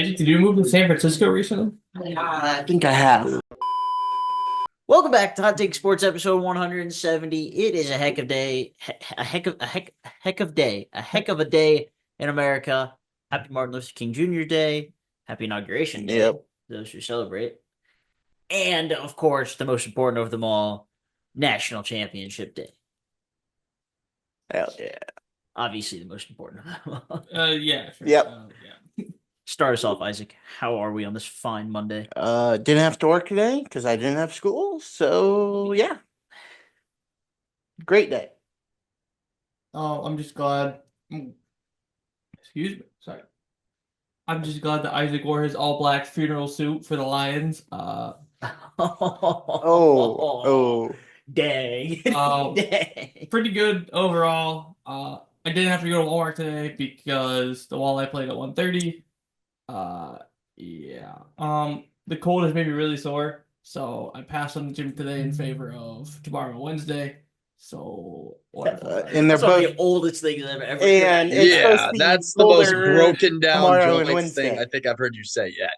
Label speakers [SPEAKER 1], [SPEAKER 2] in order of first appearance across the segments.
[SPEAKER 1] Did you move to San Francisco recently?
[SPEAKER 2] I think I have. Welcome back to Hot Take Sports episode 170. It is a heck of day, a heck of a day in America. Happy Martin Luther King Jr. Day. Happy Inauguration Day.
[SPEAKER 3] Yep.
[SPEAKER 2] Those who celebrate. And of course, the most important of them all, National Championship Day.
[SPEAKER 3] Hell yeah.
[SPEAKER 2] Obviously, the most important of them all.
[SPEAKER 1] Yeah. Sure.
[SPEAKER 3] Yep.
[SPEAKER 1] Yeah.
[SPEAKER 2] Start us off, Isaac. How are we on this fine Monday?
[SPEAKER 3] Didn't have to work today because I didn't have school. So yeah. Great day.
[SPEAKER 1] Oh, I'm just glad. Excuse me. Sorry. I'm just glad that Isaac wore his all-black funeral suit for the Lions.
[SPEAKER 3] Oh.
[SPEAKER 2] Dang. Dang.
[SPEAKER 1] Pretty good overall. I didn't have to go to Walmart today because the Walleye played at 1:30. Yeah. The cold has made me really sore, so I passed on the gym today in favor of tomorrow, Wednesday. So wonderful.
[SPEAKER 3] And they're
[SPEAKER 2] That's one of
[SPEAKER 3] both
[SPEAKER 2] the oldest things I've ever
[SPEAKER 3] and
[SPEAKER 2] heard.
[SPEAKER 3] it's
[SPEAKER 4] Yeah,
[SPEAKER 3] supposed to be
[SPEAKER 4] that's the most
[SPEAKER 3] colder
[SPEAKER 4] broken down
[SPEAKER 3] tomorrow and
[SPEAKER 4] joints thing
[SPEAKER 3] Wednesday.
[SPEAKER 4] I think I've heard you say yet.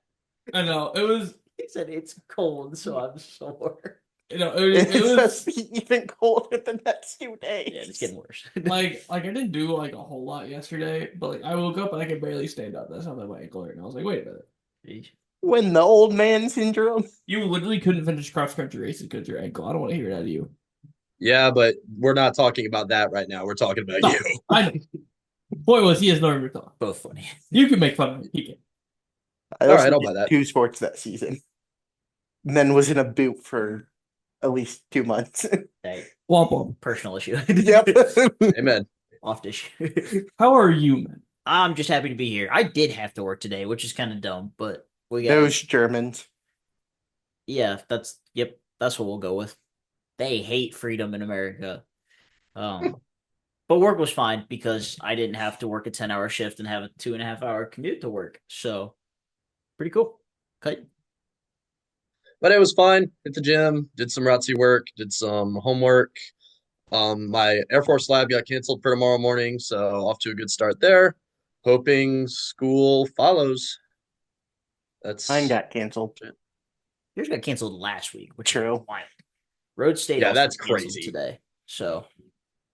[SPEAKER 1] I know it was.
[SPEAKER 2] He said it's cold, so I'm sore.
[SPEAKER 1] You know,
[SPEAKER 3] It's
[SPEAKER 1] it was
[SPEAKER 3] supposed to be even colder the next few days.
[SPEAKER 2] Yeah, it's getting worse.
[SPEAKER 1] like I didn't do like a whole lot yesterday, but like I woke up and I could barely stand up. That's how my ankle hurt, and I was like, wait a minute.
[SPEAKER 2] Jeez.
[SPEAKER 3] When the old man syndrome.
[SPEAKER 1] You literally couldn't finish cross country races because of your ankle. I don't want to hear it out of you.
[SPEAKER 4] Yeah, but we're not talking about that right now. We're talking about
[SPEAKER 1] No,
[SPEAKER 4] you.
[SPEAKER 1] I know. Point was, he has no room to talk.
[SPEAKER 2] Both funny.
[SPEAKER 1] You can make fun of him. He can.
[SPEAKER 3] I
[SPEAKER 4] All
[SPEAKER 3] also
[SPEAKER 4] right, I'll
[SPEAKER 3] did
[SPEAKER 4] buy that.
[SPEAKER 3] 2 sports that season. And then was in a boot for at least 2 months.
[SPEAKER 2] Hey,
[SPEAKER 1] Womp womp.
[SPEAKER 2] personal issue.
[SPEAKER 3] Yep.
[SPEAKER 4] Amen.
[SPEAKER 2] Off issue.
[SPEAKER 1] How are you, man?
[SPEAKER 2] I'm just happy to be here. I did have to work today, which is kind of dumb, but we got.
[SPEAKER 3] Those Germans.
[SPEAKER 2] Yeah, that's what we'll go with. They hate freedom in America. But work was fine because I didn't have to work a 10-hour shift and have a 2.5-hour commute to work. So pretty cool. Okay.
[SPEAKER 4] But it was fine. Hit the gym, did some ROTC work, did some homework. My Air Force lab got canceled for tomorrow morning, so off to a good start there. Hoping school follows. That's
[SPEAKER 3] Mine got canceled.
[SPEAKER 2] Yours got canceled last week, which
[SPEAKER 3] True.
[SPEAKER 2] is wild. Road State
[SPEAKER 4] Yeah,
[SPEAKER 2] also
[SPEAKER 4] that's
[SPEAKER 2] canceled
[SPEAKER 4] crazy.
[SPEAKER 2] today. So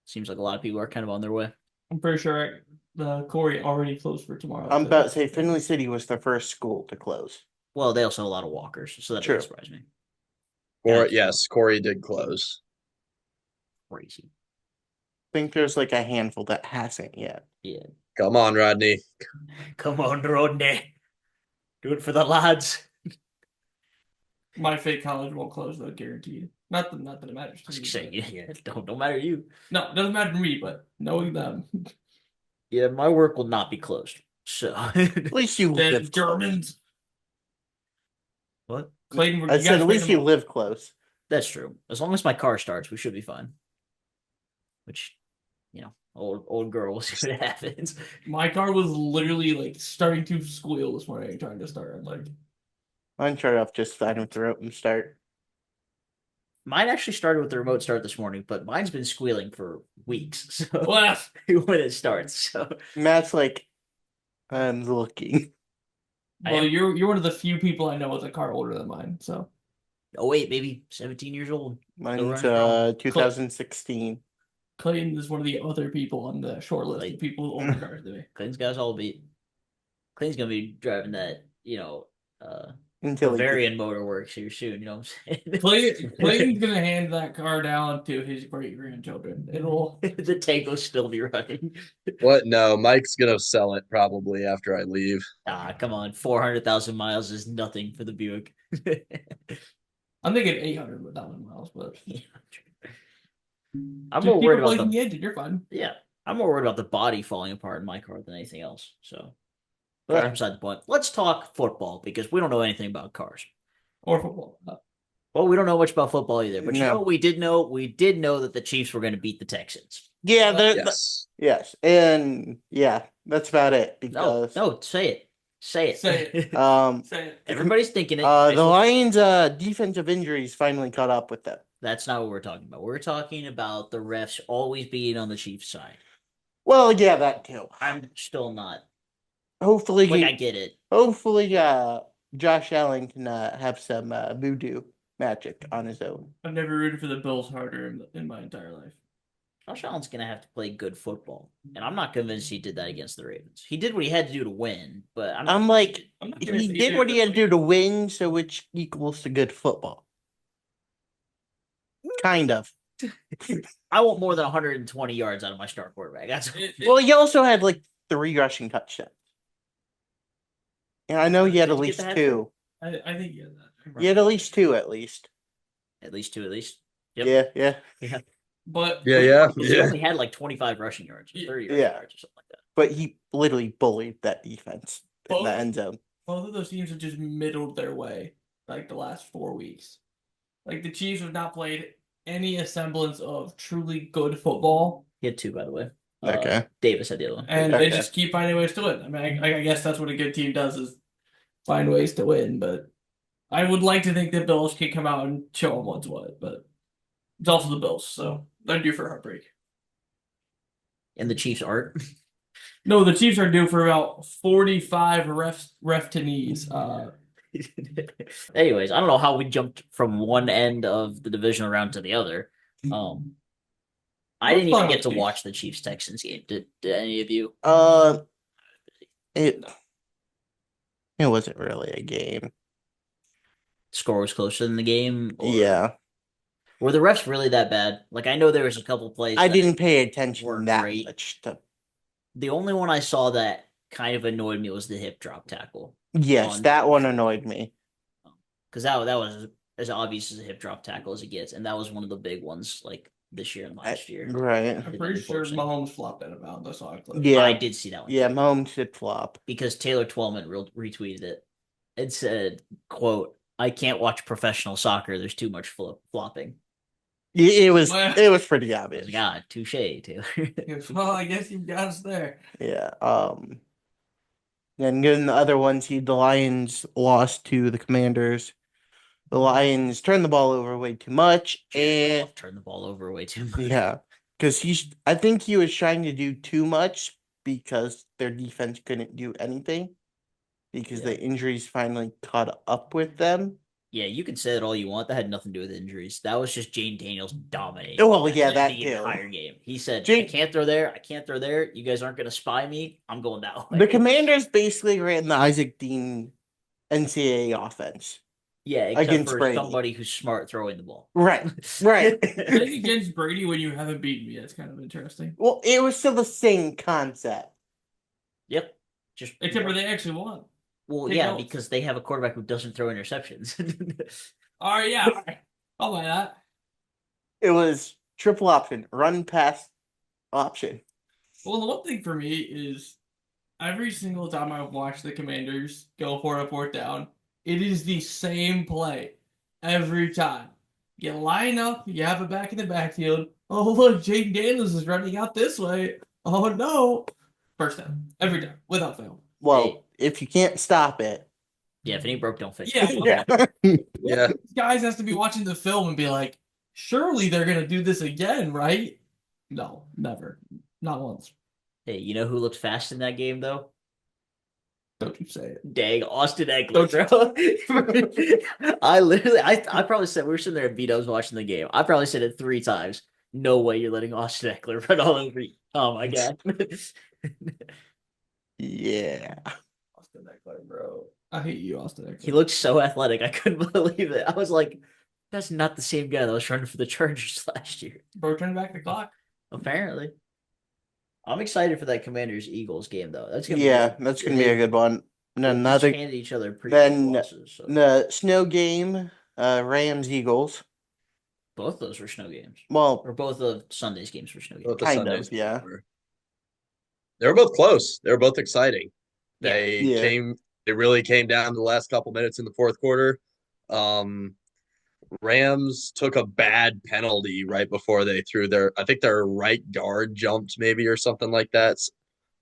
[SPEAKER 2] seems like a lot of people are kind of on their way.
[SPEAKER 1] I'm pretty sure the Corey already closed for tomorrow.
[SPEAKER 3] I'm about to say Finley City was the first school to close.
[SPEAKER 2] Well, they also have a lot of walkers, so that
[SPEAKER 3] True.
[SPEAKER 2] doesn't surprise me.
[SPEAKER 4] Or yes, Corey did close.
[SPEAKER 2] Crazy.
[SPEAKER 3] I think there's like a handful that hasn't yet.
[SPEAKER 2] Yeah.
[SPEAKER 4] Come on, Rodney.
[SPEAKER 2] Come on, Rodney. Do it for the lads.
[SPEAKER 1] My fake college won't close though, guaranteed. Not that it matters
[SPEAKER 2] I was
[SPEAKER 1] to me.
[SPEAKER 2] gonna say, yeah, don't matter to you.
[SPEAKER 1] No, it doesn't matter to me, but knowing them.
[SPEAKER 2] Yeah, my work will not be closed. So
[SPEAKER 3] At least you
[SPEAKER 1] The
[SPEAKER 3] live close.
[SPEAKER 1] Germans.
[SPEAKER 2] what?
[SPEAKER 1] Clayton,
[SPEAKER 3] I said at least you live close.
[SPEAKER 2] That's true. As long as my car starts, we should be fine. Which, old girl, we'll see what happens.
[SPEAKER 1] My car was literally like starting to squeal this morning, trying to start. I'm like,
[SPEAKER 3] Mine started off just fine with the rope and start.
[SPEAKER 2] Mine actually started with the remote start this morning, but mine's been squealing for weeks. So
[SPEAKER 1] well,
[SPEAKER 2] when it starts, so
[SPEAKER 3] Matt's like, I'm looking.
[SPEAKER 1] you're one of the few people I know with a car older than mine. So
[SPEAKER 2] oh wait, maybe 17 years old.
[SPEAKER 3] Mine's
[SPEAKER 2] running
[SPEAKER 3] 2016.
[SPEAKER 1] Clayton is one of the other people on the short list of people with older cars than me.
[SPEAKER 2] Clayton's guys all beat. Clayton's gonna be driving that,
[SPEAKER 3] Until he
[SPEAKER 2] Bavarian motorworks here soon. You know what I'm saying?
[SPEAKER 1] Clayton's gonna hand that car down to his great grandchildren. It'll
[SPEAKER 2] The tank will still be running.
[SPEAKER 4] What? No, Mike's gonna sell it probably after I leave.
[SPEAKER 2] Come on, 400,000 miles is nothing for the Buick.
[SPEAKER 1] I'm thinking 800 with that one miles, but
[SPEAKER 2] I'm
[SPEAKER 1] just
[SPEAKER 2] more
[SPEAKER 1] keep
[SPEAKER 2] worried about
[SPEAKER 1] replacing
[SPEAKER 2] the
[SPEAKER 1] the engine. You're fine.
[SPEAKER 2] yeah. I'm more worried about the body falling apart in my car than anything else. So, but that's beside the point. Let's talk football because we don't know anything about cars.
[SPEAKER 1] Or football.
[SPEAKER 2] Well, we don't know much about football either. But you
[SPEAKER 3] No.
[SPEAKER 2] know what we did know? We did know that the Chiefs were going to beat the Texans.
[SPEAKER 3] Yeah,
[SPEAKER 4] Yes.
[SPEAKER 3] yes. And yeah, that's about it. Because
[SPEAKER 2] No, say it. Say it.
[SPEAKER 1] Say it. Say it.
[SPEAKER 2] Everybody's thinking it.
[SPEAKER 3] the Lions' defensive injuries finally caught up with them.
[SPEAKER 2] That's not what we're talking about. We're talking about the refs always being on the Chiefs' side.
[SPEAKER 3] Well, yeah, that too.
[SPEAKER 2] I'm still not
[SPEAKER 3] Hopefully,
[SPEAKER 2] Like I get it.
[SPEAKER 3] hopefully, Josh Allen can have some voodoo magic on his own.
[SPEAKER 1] I've never rooted for the Bills harder in my entire life.
[SPEAKER 2] Josh Allen's gonna have to play good football, and I'm not convinced he did that against the Ravens. He did what he had to do to win, but
[SPEAKER 3] I'm like,
[SPEAKER 1] I'm not
[SPEAKER 3] he
[SPEAKER 1] convinced that
[SPEAKER 3] did what he had to
[SPEAKER 1] it.
[SPEAKER 3] do to win, so which equals to good football. Kind of.
[SPEAKER 2] I want more than 120 yards out of my star quarterback. That's
[SPEAKER 3] Well, he also had like 3 rushing touchdowns. And I know he had
[SPEAKER 2] Did
[SPEAKER 3] at
[SPEAKER 2] you get
[SPEAKER 3] least
[SPEAKER 2] the
[SPEAKER 3] 2.
[SPEAKER 1] I think yeah, that.
[SPEAKER 3] He had at least 2, at least.
[SPEAKER 2] at least 2, at least. Yep.
[SPEAKER 3] Yeah.
[SPEAKER 1] But
[SPEAKER 4] Yeah.
[SPEAKER 2] He only had like 25 rushing yards, 30 rushing
[SPEAKER 3] Yeah.
[SPEAKER 2] yards, or something like that.
[SPEAKER 3] But he literally bullied that defense in the end zone.
[SPEAKER 1] both of those teams have just middled their way like the last 4 weeks. Like the Chiefs have not played any semblance of truly good football,
[SPEAKER 2] He had 2, by the way.
[SPEAKER 3] Okay.
[SPEAKER 2] Davis had the other one.
[SPEAKER 1] and
[SPEAKER 3] Okay.
[SPEAKER 1] they just keep finding ways to win. I mean, I guess that's what a good team does is find ways to win. But I would like to think the Bills can come out and show them what's what. But it's also the Bills, so they're due for a heartbreak.
[SPEAKER 2] And the Chiefs aren't.
[SPEAKER 1] No, the Chiefs are due for about 45 ref to knees.
[SPEAKER 2] Anyways, I don't know how we jumped from one end of the divisional round to the other. I didn't even get to watch the Chiefs Texans game. Did any of you?
[SPEAKER 3] It wasn't really a game.
[SPEAKER 2] Score was closer than the game. Or
[SPEAKER 3] Yeah.
[SPEAKER 2] Were the refs really that bad? Like I know there was a couple plays.
[SPEAKER 3] I
[SPEAKER 2] that
[SPEAKER 3] didn't pay attention
[SPEAKER 2] weren't
[SPEAKER 3] that
[SPEAKER 2] great.
[SPEAKER 3] much.
[SPEAKER 2] The only one I saw that kind of annoyed me was the hip drop tackle.
[SPEAKER 3] Yes, that one annoyed me.
[SPEAKER 2] Because that was as obvious as a hip drop tackle as it gets, and that was one of the big ones like this year and last year.
[SPEAKER 3] Right.
[SPEAKER 1] I'm pretty sure Mahomes flopped out of bounds. I saw a clip.
[SPEAKER 3] Yeah,
[SPEAKER 2] I did see that one.
[SPEAKER 3] Yeah,
[SPEAKER 2] too.
[SPEAKER 3] Mahomes did flop.
[SPEAKER 2] Because Taylor Twellman retweeted it. It said, quote, I can't watch professional soccer. There's too much flopping.
[SPEAKER 3] It was pretty obvious.
[SPEAKER 2] God, touche, Taylor.
[SPEAKER 1] Well, I guess you got us there.
[SPEAKER 3] Yeah. And then the other ones, the Lions lost to the Commanders. The Lions turned the ball over way too much, and
[SPEAKER 2] turned the ball over way too much.
[SPEAKER 3] Yeah, because I think he was trying to do too much because their defense couldn't do anything because the injuries finally caught up with them.
[SPEAKER 2] Yeah, you can say that all you want. That had nothing to do with injuries. That was just Jane Daniels dominating.
[SPEAKER 3] Oh, well, yeah, that
[SPEAKER 2] the
[SPEAKER 3] too.
[SPEAKER 2] entire game. He said, I can't throw there. I can't throw there. You guys aren't going to spy me. I'm going that way.
[SPEAKER 3] The Commanders basically ran the Isaac Dean NCAA offense.
[SPEAKER 2] Yeah, except
[SPEAKER 3] against
[SPEAKER 2] for
[SPEAKER 3] Brady.
[SPEAKER 2] somebody who's smart throwing the ball.
[SPEAKER 3] Right.
[SPEAKER 1] Playing against Brady when you haven't beaten me, that's kind of interesting.
[SPEAKER 3] Well, it was still the same concept.
[SPEAKER 2] Yep.
[SPEAKER 1] Except for they actually won.
[SPEAKER 2] Well, yeah, because they have a quarterback who doesn't throw interceptions.
[SPEAKER 1] All right, yeah. I'll buy that.
[SPEAKER 3] It was triple option, run pass option.
[SPEAKER 1] Well, the one thing for me is every single time I've watched the Commanders go for a 4th down, it is the same play every time. You line up, you have it back in the backfield. Oh, look, Jake Daniels is running out this way. Oh, no. First down. Every time, without fail.
[SPEAKER 3] Well, if you can't stop it.
[SPEAKER 2] Yeah, if it ain't broke, don't fix
[SPEAKER 1] it.
[SPEAKER 4] Yeah.
[SPEAKER 1] These guys has to be watching the film and be like, surely they're going to do this again, right? No, never. Not once.
[SPEAKER 2] Hey, you know who looked fast in that game, though?
[SPEAKER 1] Don't you say it.
[SPEAKER 2] Dang, Austin Eckler, bro. I probably said, we were sitting there at Vito's watching the game. I probably said it 3 times. No way you're letting Austin Eckler run all over you. Oh, my God.
[SPEAKER 3] Yeah.
[SPEAKER 1] Austin Eckler, bro. I hate you, Austin Eckler.
[SPEAKER 2] He looked so athletic. I couldn't believe it. I was like, that's not the same guy that was running for the Chargers last year.
[SPEAKER 1] Bro, turn back the clock.
[SPEAKER 2] Apparently. I'm excited for that Commanders-Eagles game, though.
[SPEAKER 3] That's gonna be a good one. And another
[SPEAKER 2] handed each other pretty
[SPEAKER 3] then
[SPEAKER 2] losses, so.
[SPEAKER 3] the snow game, Rams-Eagles.
[SPEAKER 2] Both those were snow games.
[SPEAKER 3] Well,
[SPEAKER 2] or both of Sunday's games were snow games.
[SPEAKER 3] Kind of, yeah.
[SPEAKER 4] They were both close. They were both exciting.
[SPEAKER 3] Yeah.
[SPEAKER 4] They really came down to the last couple minutes in the fourth quarter. Rams took a bad penalty right before they threw I think their right guard jumped maybe or something like that.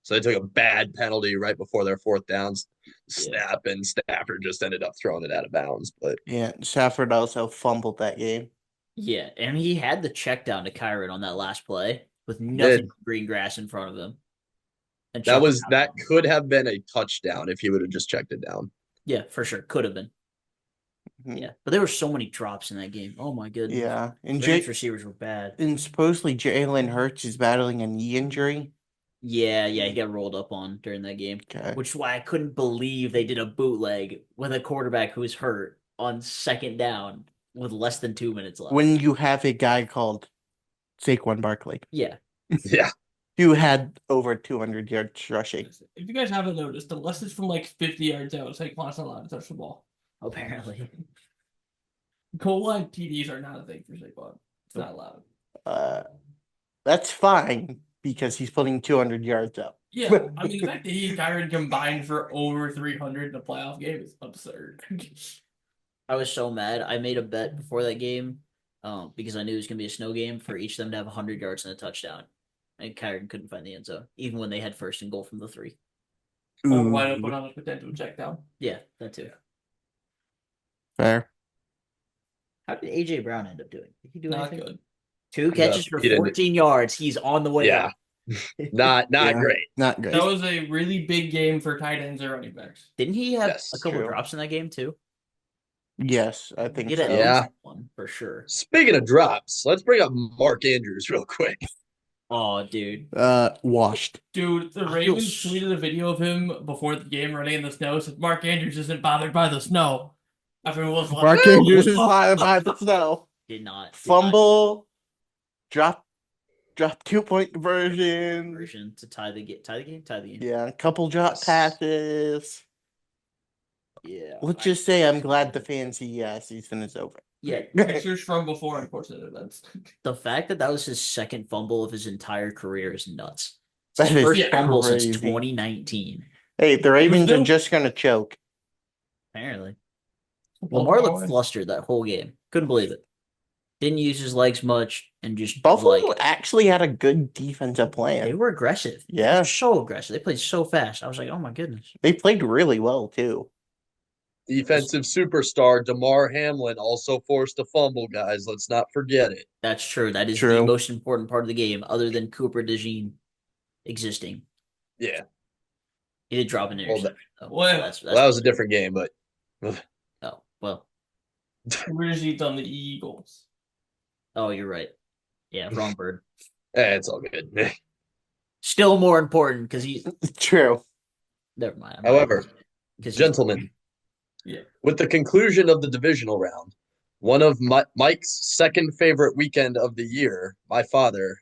[SPEAKER 4] So they took a bad penalty right before their 4th down snap, and Stafford just ended up throwing it out of bounds. But
[SPEAKER 3] yeah, Stafford also fumbled that game.
[SPEAKER 2] Yeah, and he had the check down to Kyron on that last play with nothing but green grass in front of him. And
[SPEAKER 4] That
[SPEAKER 2] checked
[SPEAKER 4] was
[SPEAKER 2] it out.
[SPEAKER 4] that could have been a touchdown if he would have just checked it down.
[SPEAKER 2] Yeah, for sure. Could have been.
[SPEAKER 3] Mhm.
[SPEAKER 2] Yeah. But there were so many drops in that game. Oh my goodness.
[SPEAKER 3] Yeah, and
[SPEAKER 2] Rams receivers were bad.
[SPEAKER 3] and supposedly Jalen Hurts is battling a knee injury.
[SPEAKER 2] Yeah, he got rolled up on during that game.
[SPEAKER 3] Okay.
[SPEAKER 2] Which is why I couldn't believe they did a bootleg with a quarterback who was hurt on second down with less than 2 minutes left.
[SPEAKER 3] When you have a guy called Saquon Barkley,
[SPEAKER 2] Yeah.
[SPEAKER 4] Yeah.
[SPEAKER 3] who had over 200 yards rushing.
[SPEAKER 1] If you guys haven't noticed, unless it's from like 50 yards out, Saquon's not allowed to touch the ball.
[SPEAKER 2] Apparently.
[SPEAKER 1] Goal line TDs are not a thing for Saquon. It's not allowed.
[SPEAKER 3] That's fine because he's putting 200 yards up.
[SPEAKER 1] Yeah, I mean, the fact that he and Kyron combined for over 300 in a playoff game is absurd.
[SPEAKER 2] I was so mad. I made a bet before that game because I knew it was going to be a snow game for each of them to have 100 yards and a touchdown. And Kyron couldn't find the end zone, even when they had first and goal from the 3.
[SPEAKER 1] Or wide open on a potential check down.
[SPEAKER 2] Yeah, that too.
[SPEAKER 3] Fair.
[SPEAKER 2] How did A.J. Brown end up doing? Did he do
[SPEAKER 1] Not
[SPEAKER 2] anything?
[SPEAKER 1] good.
[SPEAKER 2] 2 catches for
[SPEAKER 4] He didn't.
[SPEAKER 2] 14 yards. He's on the way
[SPEAKER 4] Yeah.
[SPEAKER 2] out.
[SPEAKER 4] Not
[SPEAKER 3] Yeah.
[SPEAKER 4] great.
[SPEAKER 3] Not great.
[SPEAKER 1] That was a really big game for tight ends or running backs.
[SPEAKER 2] Didn't he have
[SPEAKER 4] Yes,
[SPEAKER 2] a couple
[SPEAKER 3] true.
[SPEAKER 2] drops in that game too?
[SPEAKER 3] Yes, I think
[SPEAKER 2] He
[SPEAKER 3] so.
[SPEAKER 2] had at
[SPEAKER 4] Yeah.
[SPEAKER 2] least one for sure.
[SPEAKER 4] Speaking of drops, let's bring up Mark Andrews real quick.
[SPEAKER 2] Oh, dude.
[SPEAKER 3] Washed.
[SPEAKER 1] Dude, the
[SPEAKER 2] I feel
[SPEAKER 1] Ravens
[SPEAKER 2] s-
[SPEAKER 1] tweeted a video of him before the game running in the snow. Said Mark Andrews isn't bothered by the snow. Everyone was like,
[SPEAKER 3] Mark
[SPEAKER 1] "Ooh!"
[SPEAKER 3] Andrews is by the snow.
[SPEAKER 2] Did not
[SPEAKER 3] Fumble. Drop 2-point conversion.
[SPEAKER 2] version to tie the game. Tie the game.
[SPEAKER 3] Yeah, a couple drop
[SPEAKER 4] Yes.
[SPEAKER 3] passes.
[SPEAKER 2] Yeah.
[SPEAKER 3] Let's just say I'm glad the fantasy season is over.
[SPEAKER 2] Yeah.
[SPEAKER 1] Pictures from before unfortunate events.
[SPEAKER 2] The fact that was his second fumble of his entire career is nuts. It's
[SPEAKER 3] That
[SPEAKER 2] his
[SPEAKER 3] is
[SPEAKER 2] first fumble since
[SPEAKER 3] crazy.
[SPEAKER 2] 2019.
[SPEAKER 3] Hey, the Ravens are
[SPEAKER 1] still-
[SPEAKER 3] just gonna choke.
[SPEAKER 2] Apparently. Lamar
[SPEAKER 1] Baltimore.
[SPEAKER 2] looked flustered that whole game. Couldn't believe it. Didn't use his legs much and just
[SPEAKER 3] Buffalo actually had a good defensive
[SPEAKER 2] they
[SPEAKER 3] plan.
[SPEAKER 2] were aggressive.
[SPEAKER 3] Yeah,
[SPEAKER 2] So aggressive. They played so fast. I was like, oh my goodness.
[SPEAKER 3] they played really well too.
[SPEAKER 4] Defensive superstar DeMar Hamlin also forced a fumble, guys. Let's not forget it.
[SPEAKER 2] That's true. That is the
[SPEAKER 3] True.
[SPEAKER 2] most important part of the game, other than Cooper DeJean existing.
[SPEAKER 4] Yeah.
[SPEAKER 2] He did drop an
[SPEAKER 4] Well,
[SPEAKER 2] interception. though.
[SPEAKER 1] well,
[SPEAKER 2] That's
[SPEAKER 4] Well, that was a different game, but
[SPEAKER 2] oh well.
[SPEAKER 1] Rizzi's on the Eagles.
[SPEAKER 2] Oh, you're right. Yeah, wrong bird.
[SPEAKER 4] it's all good.
[SPEAKER 2] Still more important because he's
[SPEAKER 3] True.
[SPEAKER 2] never mind.
[SPEAKER 4] However,
[SPEAKER 2] 'Cause he's-
[SPEAKER 4] Gentlemen,
[SPEAKER 1] Yeah.
[SPEAKER 4] with the conclusion of the divisional round, one of Mike's second favorite weekend of the year, my father,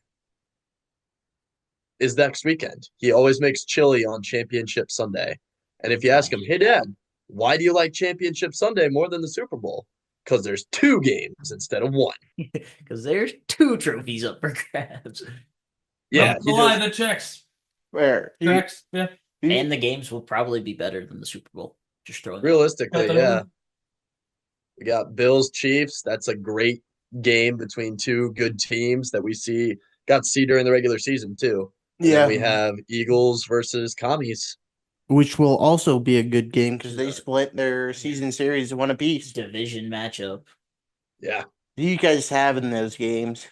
[SPEAKER 4] is next weekend. He always makes chili on Championship Sunday. And if you ask him, hey, Dad, why do you like Championship Sunday more than the Super Bowl? Because there's 2 games instead of 1.
[SPEAKER 2] because there's 2 trophies up for grabs,
[SPEAKER 4] Yeah,
[SPEAKER 1] Don't
[SPEAKER 4] he
[SPEAKER 1] lie,
[SPEAKER 4] just-
[SPEAKER 1] the checks.
[SPEAKER 3] Where?
[SPEAKER 1] Checks. Yeah.
[SPEAKER 2] and the games will probably be better than the Super Bowl. Just throwing that.
[SPEAKER 4] realistically,
[SPEAKER 1] Got that
[SPEAKER 4] yeah.
[SPEAKER 1] one?
[SPEAKER 4] We got Bills Chiefs. That's a great game between 2 good teams that we got to see during the regular season too. And then
[SPEAKER 3] Yeah,
[SPEAKER 4] we have Eagles versus Commies.
[SPEAKER 3] which will also be a good game because they split their season series 1 apiece.
[SPEAKER 2] division matchup.
[SPEAKER 4] Yeah.
[SPEAKER 3] Do you guys have in those games?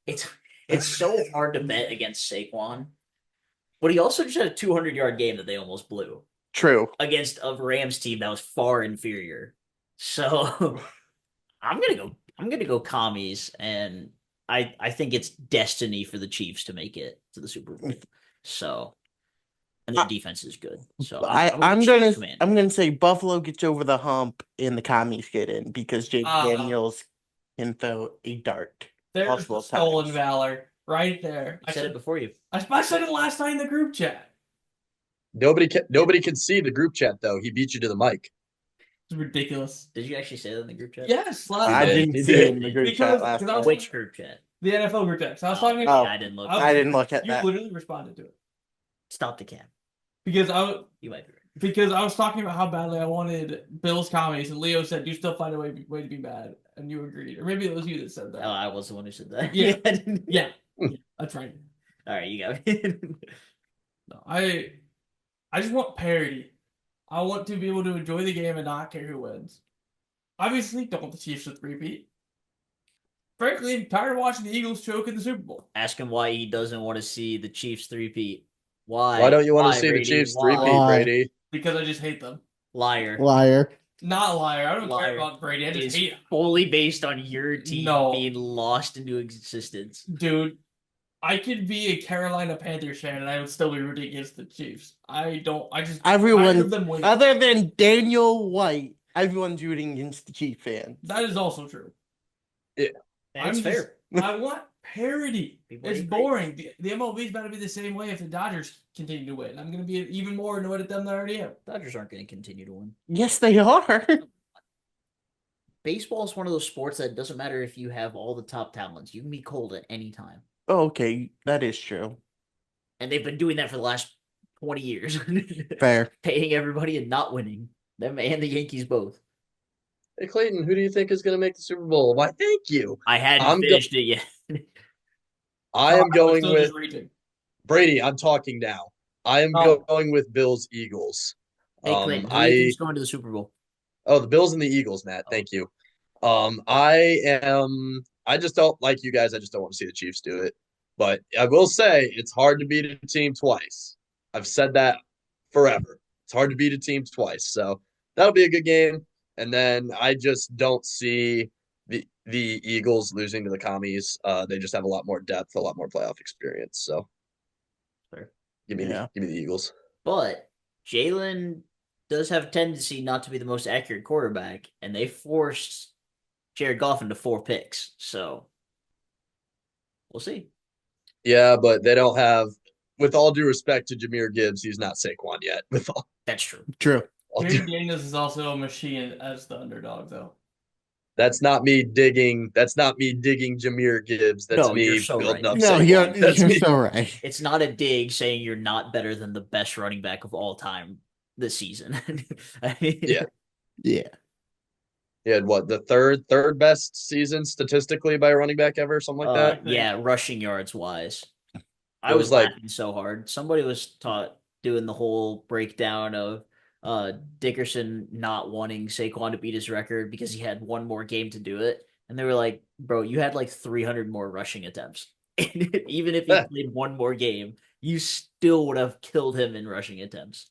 [SPEAKER 2] It's so hard to bet against Saquon, but he also just had a 200-yard game that they almost blew
[SPEAKER 3] True.
[SPEAKER 2] against a Rams team that was far inferior. So I'm gonna go commies, and I think it's destiny for the Chiefs to make it to the Super Bowl. So, and their defense is good. So
[SPEAKER 3] I'm
[SPEAKER 2] Chiefs
[SPEAKER 3] gonna
[SPEAKER 2] Commanders.
[SPEAKER 3] say Buffalo gets over the hump and the commies get in because Jake Daniels can throw a dart.
[SPEAKER 1] There's
[SPEAKER 3] Multiple
[SPEAKER 1] the stolen
[SPEAKER 3] times.
[SPEAKER 1] valor right there.
[SPEAKER 2] I said it before you.
[SPEAKER 1] I said it last night in the group chat.
[SPEAKER 4] Nobody can see the group chat though. He beat you to the mic.
[SPEAKER 1] It's ridiculous.
[SPEAKER 2] Did you actually say that in the group chat?
[SPEAKER 1] Yes, last
[SPEAKER 3] I
[SPEAKER 1] night.
[SPEAKER 3] didn't
[SPEAKER 4] He
[SPEAKER 3] see
[SPEAKER 4] did.
[SPEAKER 3] it in the group
[SPEAKER 1] Because-
[SPEAKER 3] chat last
[SPEAKER 1] because I was-
[SPEAKER 3] night.
[SPEAKER 2] Which group chat?
[SPEAKER 1] The NFL group chat. So I was
[SPEAKER 2] Oh,
[SPEAKER 1] talking
[SPEAKER 2] yeah,
[SPEAKER 1] about.
[SPEAKER 2] I didn't look.
[SPEAKER 3] I didn't look at
[SPEAKER 1] You
[SPEAKER 3] that.
[SPEAKER 1] literally responded to it
[SPEAKER 2] Stop the cam.
[SPEAKER 1] because
[SPEAKER 2] You might be right.
[SPEAKER 1] because I was talking about how badly I wanted Bills commies, and Leo said, "You still find a way to be bad," and you agreed, or maybe it was you that said that.
[SPEAKER 2] Oh, I was the one who said that.
[SPEAKER 1] Yeah.
[SPEAKER 2] I didn't-
[SPEAKER 1] Yeah, that's right.
[SPEAKER 2] All right, you got me.
[SPEAKER 1] No, I just want parity. I want to be able to enjoy the game and not care who wins. Obviously, don't want the Chiefs to repeat. frankly, I'm tired of watching the Eagles choke in the Super Bowl.
[SPEAKER 2] Ask him why he doesn't want to see the Chiefs three-peat. Why?
[SPEAKER 4] Why don't you want to
[SPEAKER 2] Why,
[SPEAKER 4] see the
[SPEAKER 2] Brady?
[SPEAKER 4] Chiefs
[SPEAKER 2] Why?
[SPEAKER 4] three-peat,
[SPEAKER 3] Why?
[SPEAKER 4] Brady?
[SPEAKER 1] Because I just hate them.
[SPEAKER 2] Liar.
[SPEAKER 3] Liar.
[SPEAKER 1] Not liar. I don't
[SPEAKER 2] Liar.
[SPEAKER 1] care about Brady. I just
[SPEAKER 2] Is
[SPEAKER 1] hate
[SPEAKER 2] fully based on your team
[SPEAKER 1] No.
[SPEAKER 2] being lost into existence.
[SPEAKER 1] Dude, I could be a Carolina Panthers fan and I would still be rooting against the Chiefs. I just tired
[SPEAKER 3] Everyone,
[SPEAKER 1] of them winning.
[SPEAKER 3] other than Daniel White, everyone's rooting against the Chief fans.
[SPEAKER 1] That is also true.
[SPEAKER 2] That's
[SPEAKER 1] I'm
[SPEAKER 2] fair.
[SPEAKER 1] I want parity.
[SPEAKER 2] People
[SPEAKER 1] It's
[SPEAKER 2] hate
[SPEAKER 1] boring. The MLB's about to be the same way if the Dodgers continue to win. I'm going to be even more annoyed at them than I already am.
[SPEAKER 2] Dodgers aren't going to continue to win.
[SPEAKER 3] Yes, they are.
[SPEAKER 2] Baseball is one of those sports that doesn't matter if you have all the top talents. You can be cold at any time.
[SPEAKER 3] Oh, okay, that is true.
[SPEAKER 2] And they've been doing that for the last 20 years.
[SPEAKER 3] Fair.
[SPEAKER 2] Paying everybody and not winning. Them and the Yankees both.
[SPEAKER 4] Hey, Clayton, who do you think is going to make the Super Bowl? Why, thank you.
[SPEAKER 2] I hadn't
[SPEAKER 4] I'm go-
[SPEAKER 2] finished it yet.
[SPEAKER 4] I am
[SPEAKER 1] I'm
[SPEAKER 4] going
[SPEAKER 1] still
[SPEAKER 4] with
[SPEAKER 1] just raging.
[SPEAKER 4] Brady. I'm talking now. I am
[SPEAKER 1] Oh.
[SPEAKER 4] going with Bills Eagles.
[SPEAKER 2] Hey, Clayton, who do you think's going to the Super Bowl?
[SPEAKER 4] Oh, the Bills and the Eagles, Matt. Thank you. I just don't like you guys. I just don't want to see the Chiefs do it. But I will say it's hard to beat a team twice. I've said that forever. It's hard to beat a team twice. So that'll be a good game. And then I just don't see the Eagles losing to the Commies. They just have a lot more depth, a lot more playoff experience. So
[SPEAKER 2] Fair.
[SPEAKER 4] give me the Eagles.
[SPEAKER 2] But Jalen does have a tendency not to be the most accurate quarterback, and they forced Jared Goff into 4 picks. So we'll see.
[SPEAKER 4] Yeah, but they don't have, with all due respect to Jahmyr Gibbs, he's not Saquon yet.
[SPEAKER 2] That's true.
[SPEAKER 3] True.
[SPEAKER 1] Jaden Daniels is also a machine as the underdog, though.
[SPEAKER 4] That's not me digging Jahmyr Gibbs. That's
[SPEAKER 2] No,
[SPEAKER 4] me
[SPEAKER 2] you're so
[SPEAKER 4] building
[SPEAKER 2] right.
[SPEAKER 4] up
[SPEAKER 3] No,
[SPEAKER 4] Saquon. That's
[SPEAKER 3] you're
[SPEAKER 4] me.
[SPEAKER 3] so right.
[SPEAKER 2] It's not a dig saying you're not better than the best running back of all time this season. I mean,
[SPEAKER 4] Yeah.
[SPEAKER 3] Yeah.
[SPEAKER 4] He had what, the third best season statistically by a running back ever, something like that.
[SPEAKER 2] Yeah, rushing yards wise. I
[SPEAKER 4] It
[SPEAKER 2] was
[SPEAKER 4] was like-
[SPEAKER 2] laughing so hard. Somebody was doing the whole breakdown of Dickerson not wanting Saquon to beat his record because he had one more game to do it. And they were like, bro, you had like 300 more rushing attempts. Even if he played one more game, you still would have killed him in rushing attempts.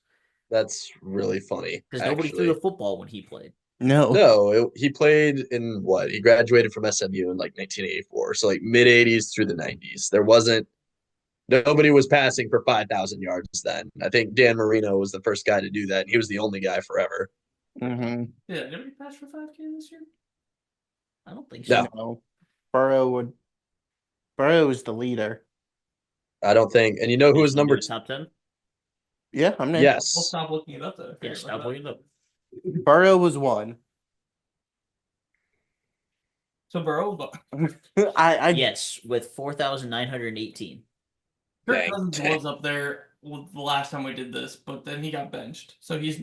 [SPEAKER 4] That's really funny.
[SPEAKER 2] Because nobody threw
[SPEAKER 4] actually.
[SPEAKER 2] the football when he played.
[SPEAKER 3] No.
[SPEAKER 4] No, he played in what? He graduated from SMU in like 1984. So like mid 80s through the 90s. Nobody was passing for 5,000 yards then. I think Dan Marino was the first guy to do that. And he was the only guy forever.
[SPEAKER 3] Mm-hmm.
[SPEAKER 1] Yeah, did we pass for 5K this year?
[SPEAKER 2] I don't think so.
[SPEAKER 4] No.
[SPEAKER 3] Burrow is the leader.
[SPEAKER 4] I don't think. And you know who was number two?
[SPEAKER 2] Top 10?
[SPEAKER 3] Yeah, I'm in.
[SPEAKER 4] Yes.
[SPEAKER 1] We'll stop looking it up, though.
[SPEAKER 2] Yeah, stop looking it up.
[SPEAKER 3] Burrow was one.
[SPEAKER 1] So Burrow,
[SPEAKER 3] I
[SPEAKER 2] Yes, with 4,918.
[SPEAKER 1] Kirk
[SPEAKER 4] Dang.
[SPEAKER 1] Cousins was up there the last time we did this, but then he got benched. So he's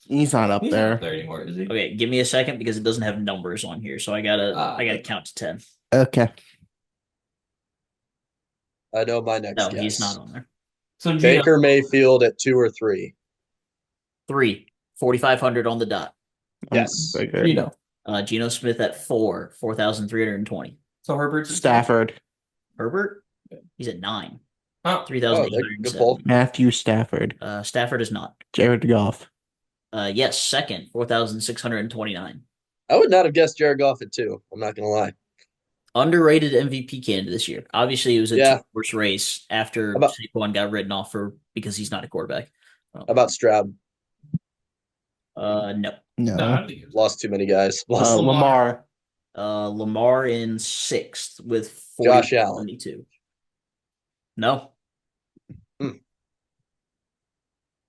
[SPEAKER 3] he's not up
[SPEAKER 1] not
[SPEAKER 3] there.
[SPEAKER 1] up there anymore, is he?
[SPEAKER 2] Okay, give me a second because it doesn't have numbers on here, so I gotta count to 10.
[SPEAKER 3] Okay.
[SPEAKER 4] I know my next
[SPEAKER 2] No,
[SPEAKER 4] guess.
[SPEAKER 2] he's not on there.
[SPEAKER 1] So Gino,
[SPEAKER 4] Baker Mayfield at 2 or 3.
[SPEAKER 2] 3, 4,500 on the dot.
[SPEAKER 4] Yes.
[SPEAKER 1] Gino.
[SPEAKER 2] Geno Smith at 4, 4,320.
[SPEAKER 1] So Herbert's
[SPEAKER 3] Stafford.
[SPEAKER 2] Herbert, he's at 9,
[SPEAKER 1] Oh,
[SPEAKER 2] 3,807.
[SPEAKER 4] pull.
[SPEAKER 3] Matthew Stafford.
[SPEAKER 2] Stafford is not.
[SPEAKER 3] Jared Goff.
[SPEAKER 2] Yes, second, 4,629.
[SPEAKER 4] I would not have guessed Jared Goff at 2. I'm not gonna lie.
[SPEAKER 2] Underrated MVP candidate this year. Obviously, it was a
[SPEAKER 4] Yeah.
[SPEAKER 2] two-horse race after
[SPEAKER 4] About-
[SPEAKER 2] Saquon got written off because he's not a quarterback.
[SPEAKER 4] How about Stroud?
[SPEAKER 2] No.
[SPEAKER 1] no, I
[SPEAKER 3] No.
[SPEAKER 1] don't think he was.
[SPEAKER 4] Lost too many guys. Lost
[SPEAKER 3] Lamar.
[SPEAKER 2] Lamar in 6th with
[SPEAKER 4] Josh Allen.
[SPEAKER 2] 42. No.
[SPEAKER 4] Hmm.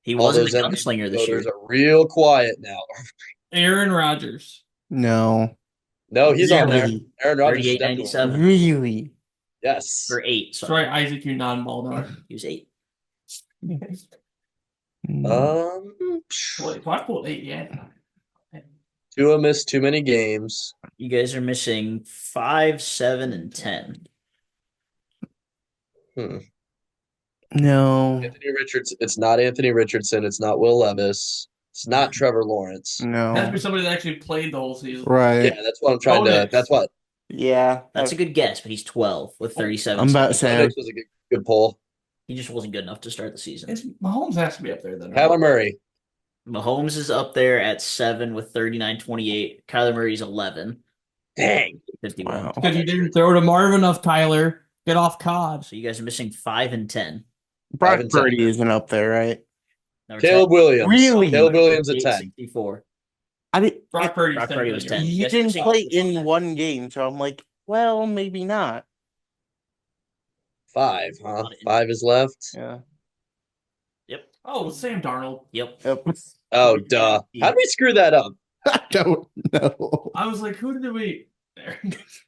[SPEAKER 2] He
[SPEAKER 4] all
[SPEAKER 2] wasn't
[SPEAKER 4] those
[SPEAKER 2] a gunslinger this year.
[SPEAKER 4] voters are real quiet now.
[SPEAKER 1] Aaron Rodgers.
[SPEAKER 3] No.
[SPEAKER 4] No, he's on there.
[SPEAKER 3] Really?
[SPEAKER 4] Aaron Rodgers is
[SPEAKER 2] 38.97.
[SPEAKER 4] definitely
[SPEAKER 3] Really?
[SPEAKER 4] yes.
[SPEAKER 2] For 8.
[SPEAKER 1] That's
[SPEAKER 2] Sorry.
[SPEAKER 1] right, Isaac, you non-Baldo.
[SPEAKER 2] He was 8.
[SPEAKER 1] Wait, I pulled 8 yet.
[SPEAKER 4] Tua missed too many games.
[SPEAKER 2] You guys are missing 5, 7, and 10.
[SPEAKER 3] No.
[SPEAKER 4] Anthony Richardson. It's not Anthony Richardson. It's not Will Levis. It's not Trevor Lawrence.
[SPEAKER 1] It has to be
[SPEAKER 3] No.
[SPEAKER 1] somebody that actually played the whole season.
[SPEAKER 3] Right.
[SPEAKER 4] Yeah, that's what I'm trying
[SPEAKER 1] Bo
[SPEAKER 4] to.
[SPEAKER 1] Nix.
[SPEAKER 4] That's what.
[SPEAKER 3] Yeah,
[SPEAKER 2] That's a good guess, but he's 12 with 37.
[SPEAKER 3] I'm about to
[SPEAKER 2] sacks.
[SPEAKER 3] say-
[SPEAKER 4] That makes was a good pull.
[SPEAKER 2] He just wasn't good enough to start the season.
[SPEAKER 1] Mahomes has to be up there then. Right?
[SPEAKER 4] Kyler Murray.
[SPEAKER 2] Mahomes is up there at 7 with 39, 28. Kyler Murray's 11.
[SPEAKER 4] Dang.
[SPEAKER 2] 51.
[SPEAKER 3] Wow.
[SPEAKER 1] Because you didn't throw to Marvin enough, Kyler. Get off COD.
[SPEAKER 2] So you guys are missing 5 and 10.
[SPEAKER 3] Brock
[SPEAKER 4] and 10.
[SPEAKER 3] Purdy isn't up there, right?
[SPEAKER 2] Number
[SPEAKER 4] Caleb
[SPEAKER 2] 10,
[SPEAKER 4] Williams.
[SPEAKER 3] Really?
[SPEAKER 4] Caleb Williams at 10.
[SPEAKER 2] 64.
[SPEAKER 3] I mean,
[SPEAKER 1] Brock Purdy's
[SPEAKER 2] Brock
[SPEAKER 1] 10
[SPEAKER 2] Purdy
[SPEAKER 1] for
[SPEAKER 2] was
[SPEAKER 1] the
[SPEAKER 2] 10.
[SPEAKER 1] year.
[SPEAKER 3] he
[SPEAKER 2] Yes,
[SPEAKER 3] didn't
[SPEAKER 2] missing-
[SPEAKER 3] play in one game, so I'm like, well, maybe not.
[SPEAKER 4] 5, huh? 5 is left.
[SPEAKER 3] Yeah.
[SPEAKER 2] Yep.
[SPEAKER 1] Oh, Sam Darnold.
[SPEAKER 2] Yep.
[SPEAKER 3] Yep.
[SPEAKER 4] Oh, duh. How'd we screw that up?
[SPEAKER 3] I don't know.
[SPEAKER 1] I was like, who did we? There.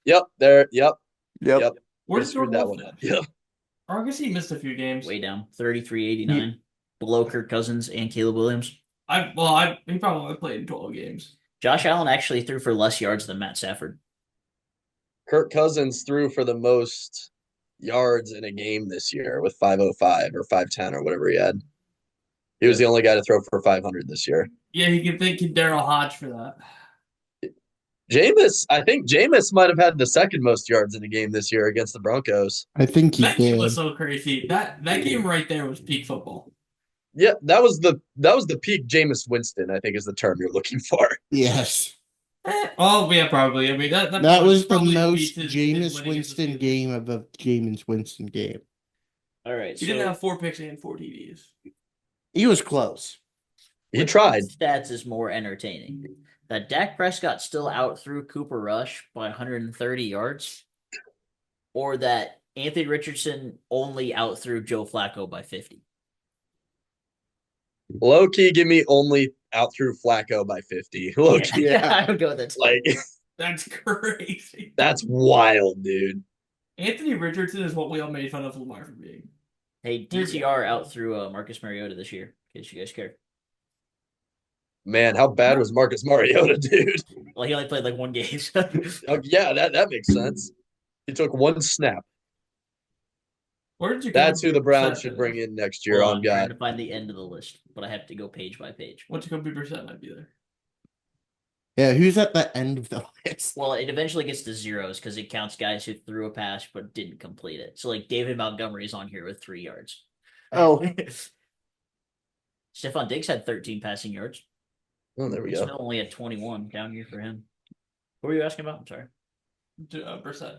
[SPEAKER 4] Yep, there. Yep.
[SPEAKER 3] Yep.
[SPEAKER 4] Yep.
[SPEAKER 1] Where
[SPEAKER 4] We
[SPEAKER 1] did
[SPEAKER 4] screwed
[SPEAKER 1] Jordan
[SPEAKER 4] that
[SPEAKER 1] Love
[SPEAKER 4] one up.
[SPEAKER 1] finish?
[SPEAKER 4] Yep.
[SPEAKER 1] Or I guess he missed a few games.
[SPEAKER 2] Way down. 33, 89. Below Kirk Cousins and Caleb Williams.
[SPEAKER 1] He probably only played in 12 games.
[SPEAKER 2] Josh Allen actually threw for less yards than Matt Stafford.
[SPEAKER 4] Kirk Cousins threw for the most yards in a game this year with 505 or 510 or whatever he had. He was the only guy to throw for 500 this year.
[SPEAKER 1] Yeah, he can thank Daryl Hodge for that.
[SPEAKER 4] I think Jameis might have had the second most yards in a game this year against the Broncos.
[SPEAKER 3] I think he
[SPEAKER 1] That game
[SPEAKER 3] did.
[SPEAKER 1] was so crazy. That game right there was peak football.
[SPEAKER 4] Yeah, that was the peak Jameis Winston, I think is the term you're looking for.
[SPEAKER 3] Yes.
[SPEAKER 1] Oh, yeah, probably. I mean, that
[SPEAKER 3] That was the
[SPEAKER 1] probably
[SPEAKER 3] most
[SPEAKER 1] beats his
[SPEAKER 3] Jameis
[SPEAKER 1] winning as a
[SPEAKER 3] Winston
[SPEAKER 1] season.
[SPEAKER 3] game of a Jameis Winston game.
[SPEAKER 2] All right.
[SPEAKER 1] He didn't have 4 picks and 4 TDs.
[SPEAKER 3] He was close.
[SPEAKER 4] He tried.
[SPEAKER 2] Stats is more entertaining. That Dak Prescott still outthrew Cooper Rush by 130 yards, or that Anthony Richardson only outthrew Joe Flacco by 50.
[SPEAKER 4] Low key, give me only out through Flacco by 50. Low key.
[SPEAKER 2] Yeah, I would go with that.
[SPEAKER 4] Like,
[SPEAKER 1] That's crazy.
[SPEAKER 4] that's wild, dude.
[SPEAKER 1] Anthony Richardson is what we all made fun of Lamar for being.
[SPEAKER 2] Hey, DTR outthrew Marcus Mariota this year, in case you guys care.
[SPEAKER 4] Man, how bad was Marcus Mariota, dude?
[SPEAKER 2] Well, he only played like 1 game. So.
[SPEAKER 4] Oh, yeah, that makes sense. He took 1 snap.
[SPEAKER 1] Where did you?
[SPEAKER 4] That's who the Browns
[SPEAKER 1] Brissett
[SPEAKER 4] should
[SPEAKER 1] finish?
[SPEAKER 4] bring in next year
[SPEAKER 2] Hold
[SPEAKER 4] on
[SPEAKER 2] I'm trying
[SPEAKER 4] God.
[SPEAKER 2] to find the end of the list, but I have to go page by page.
[SPEAKER 1] What Jacoby Brissett might be there.
[SPEAKER 3] Yeah, who's at the end of the list?
[SPEAKER 2] Well, it eventually gets to zeros because it counts guys who threw a pass but didn't complete it. So, like, David Montgomery is on here with 3 yards.
[SPEAKER 3] Oh,
[SPEAKER 2] Stephon Diggs had 13 passing yards.
[SPEAKER 4] Oh, there we
[SPEAKER 2] He
[SPEAKER 4] go.
[SPEAKER 2] still only had 21 down here for him. What were you asking about? I'm sorry.
[SPEAKER 1] Brissett.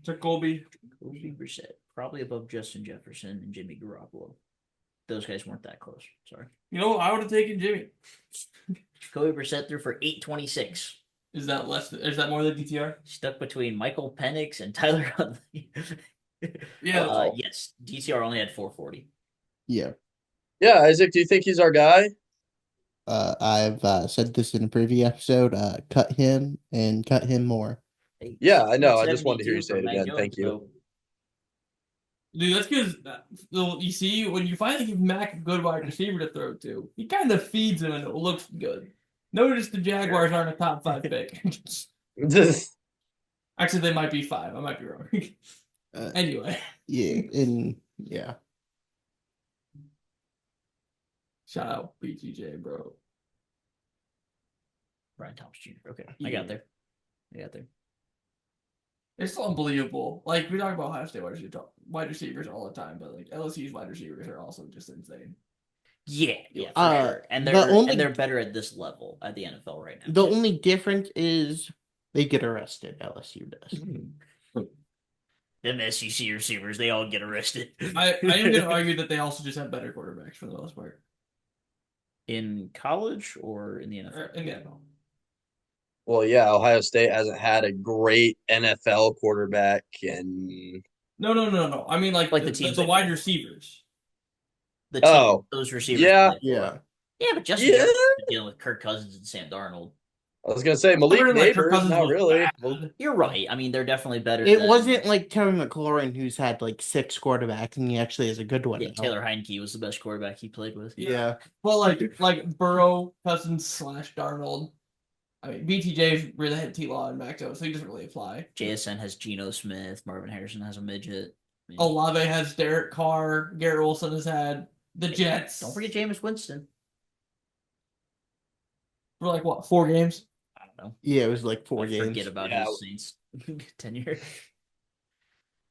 [SPEAKER 1] Jacoby.
[SPEAKER 2] Jacoby Brissett, probably above Justin Jefferson and Jimmy Garoppolo. Those guys weren't that close. Sorry.
[SPEAKER 1] You know, I would have taken Jimmy.
[SPEAKER 2] Jacoby Brissett threw for 826.
[SPEAKER 1] Is that less? Is that more than DTR?
[SPEAKER 2] Stuck between Michael Penix and Tyler Huntley.
[SPEAKER 1] Yeah. that's all.
[SPEAKER 2] Yes. DTR only had 440.
[SPEAKER 3] yeah.
[SPEAKER 4] Yeah, Isaac, do you think he's our guy?
[SPEAKER 3] I've said this in a previous episode. Cut him and cut him more.
[SPEAKER 4] Yeah, I know. I just wanted to hear you
[SPEAKER 2] 72
[SPEAKER 4] say it
[SPEAKER 2] for Mac
[SPEAKER 4] again.
[SPEAKER 2] Jones,
[SPEAKER 4] Thank you.
[SPEAKER 2] though.
[SPEAKER 1] Dude, that's because you see when you finally give Mac a good wide receiver to throw to, he kind of feeds him and it looks good. Notice the Jaguars aren't a top 5 pick. Actually, they might be 5. I might be wrong. Anyway,
[SPEAKER 3] Yeah.
[SPEAKER 1] shout out BTJ, bro.
[SPEAKER 2] Brian Thomas Jr. Okay. I got there.
[SPEAKER 1] It's still unbelievable. Like, we talk about Ohio State wide receivers all the time, but like LSU's wide receivers are also just insane.
[SPEAKER 2] Yeah, for sure. And they're better at this level at the NFL right now.
[SPEAKER 3] The only difference is they get arrested. LSU does.
[SPEAKER 2] Them SEC receivers, they all get arrested.
[SPEAKER 1] I am going to argue that they also just have better quarterbacks for the most part.
[SPEAKER 2] In college or in the NFL?
[SPEAKER 1] In the NFL.
[SPEAKER 4] Well, yeah, Ohio State hasn't had a great NFL quarterback and
[SPEAKER 1] No. I mean, like
[SPEAKER 2] the teams
[SPEAKER 1] the
[SPEAKER 2] they
[SPEAKER 1] wide
[SPEAKER 2] play.
[SPEAKER 1] receivers.
[SPEAKER 2] The team
[SPEAKER 4] Oh,
[SPEAKER 2] those receivers.
[SPEAKER 4] yeah.
[SPEAKER 2] play for.
[SPEAKER 3] Yeah.
[SPEAKER 2] Yeah, but Justin
[SPEAKER 4] Yeah.
[SPEAKER 2] Jefferson's been dealing with Kirk Cousins and Sam Darnold.
[SPEAKER 4] I was gonna say Malik
[SPEAKER 1] Like, Kirk
[SPEAKER 4] Neighbors,
[SPEAKER 1] Cousins
[SPEAKER 4] not
[SPEAKER 1] was
[SPEAKER 4] really.
[SPEAKER 1] bad.
[SPEAKER 2] You're right. I mean, they're definitely better.
[SPEAKER 3] It
[SPEAKER 2] than,
[SPEAKER 3] wasn't like Terry McLaurin, who's had like 6 quarterbacks, and he actually has a good one.
[SPEAKER 2] Yeah,
[SPEAKER 3] now.
[SPEAKER 2] Taylor Heineke was the best quarterback he played with.
[SPEAKER 3] Yeah.
[SPEAKER 1] Well, like Burrow, Cousins / Darnold. I mean, BTJ's really had T-Law and Mac Jones, so he doesn't really apply.
[SPEAKER 2] JSN has Geno Smith. Marvin Harrison has a midget. I mean,
[SPEAKER 1] Olave has Derek Carr. Garrett Wilson has had the Jets.
[SPEAKER 2] don't forget Jameis Winston.
[SPEAKER 1] For like what, 4 games?
[SPEAKER 2] I don't know.
[SPEAKER 3] Yeah, it was like 4
[SPEAKER 2] I
[SPEAKER 3] games.
[SPEAKER 2] forget about
[SPEAKER 4] Yeah.
[SPEAKER 2] his Saints tenure.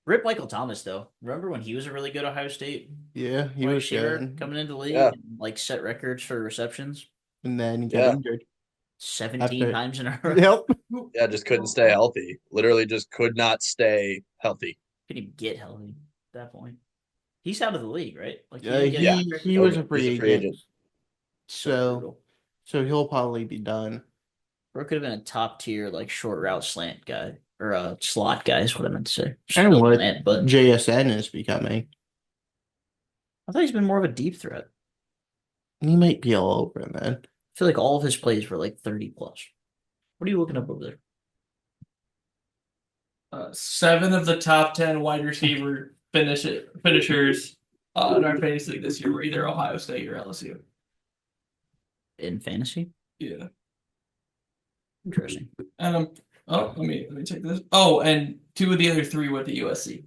[SPEAKER 2] Rip Michael Thomas though. Remember when he was a really good Ohio State
[SPEAKER 3] Yeah, he
[SPEAKER 2] wide
[SPEAKER 3] was
[SPEAKER 2] receiver
[SPEAKER 3] good.
[SPEAKER 2] coming into the league
[SPEAKER 4] Yeah.
[SPEAKER 2] and like set records for receptions
[SPEAKER 3] And then he got
[SPEAKER 4] Yeah.
[SPEAKER 3] injured.
[SPEAKER 2] 17
[SPEAKER 3] After-
[SPEAKER 2] times in a row.
[SPEAKER 3] Yep.
[SPEAKER 4] Yeah, just couldn't stay healthy. Literally just could not stay healthy.
[SPEAKER 2] Couldn't even get healthy at that point. He's out of the league, right? Like
[SPEAKER 3] Yeah,
[SPEAKER 2] didn't get
[SPEAKER 4] Yeah.
[SPEAKER 3] he was a free
[SPEAKER 4] He's a
[SPEAKER 3] agent.
[SPEAKER 4] free agent.
[SPEAKER 2] so brutal.
[SPEAKER 3] So he'll probably be done.
[SPEAKER 2] Bro could have been a top tier like short route slant guy or a slot guy is what I meant to say.
[SPEAKER 3] And what
[SPEAKER 2] Slant, but
[SPEAKER 3] JSN is becoming.
[SPEAKER 2] I thought he's been more of a deep threat.
[SPEAKER 3] He might be all over, man.
[SPEAKER 2] I feel like all of his plays were like 30 plus. What are you looking up over there?
[SPEAKER 1] 7 of the top 10 wide receiver finishers in our fantasy league this year were either Ohio State or LSU.
[SPEAKER 2] In fantasy?
[SPEAKER 1] Yeah.
[SPEAKER 2] Interesting.
[SPEAKER 1] And let me check this. Oh, and 2 of the other 3 went to USC.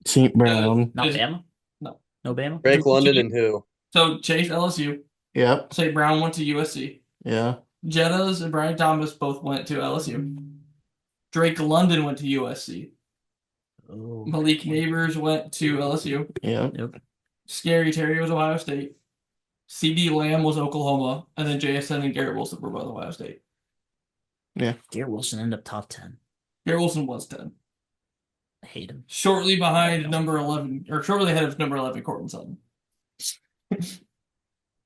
[SPEAKER 3] St. Brown.
[SPEAKER 2] Not
[SPEAKER 1] Is-
[SPEAKER 2] Bama?
[SPEAKER 1] No.
[SPEAKER 2] No Bama?
[SPEAKER 4] Drake London and who?
[SPEAKER 1] So Chase LSU,
[SPEAKER 3] Yep.
[SPEAKER 1] St. Brown went to USC.
[SPEAKER 3] Yeah.
[SPEAKER 1] Jettas and Brian Thomas both went to LSU. Drake London went to USC.
[SPEAKER 2] Oh.
[SPEAKER 1] Malik Neighbors went to LSU.
[SPEAKER 3] Yeah.
[SPEAKER 2] Yep.
[SPEAKER 1] Scary Terry was Ohio State. CD Lamb was Oklahoma. And then JSN and Garrett Wilson were both Ohio State.
[SPEAKER 2] Garrett Wilson ended up top 10.
[SPEAKER 1] Garrett Wilson was 10.
[SPEAKER 2] I hate him.
[SPEAKER 1] Shortly behind number 11, or shortly ahead of number 11, Cortland Sutton.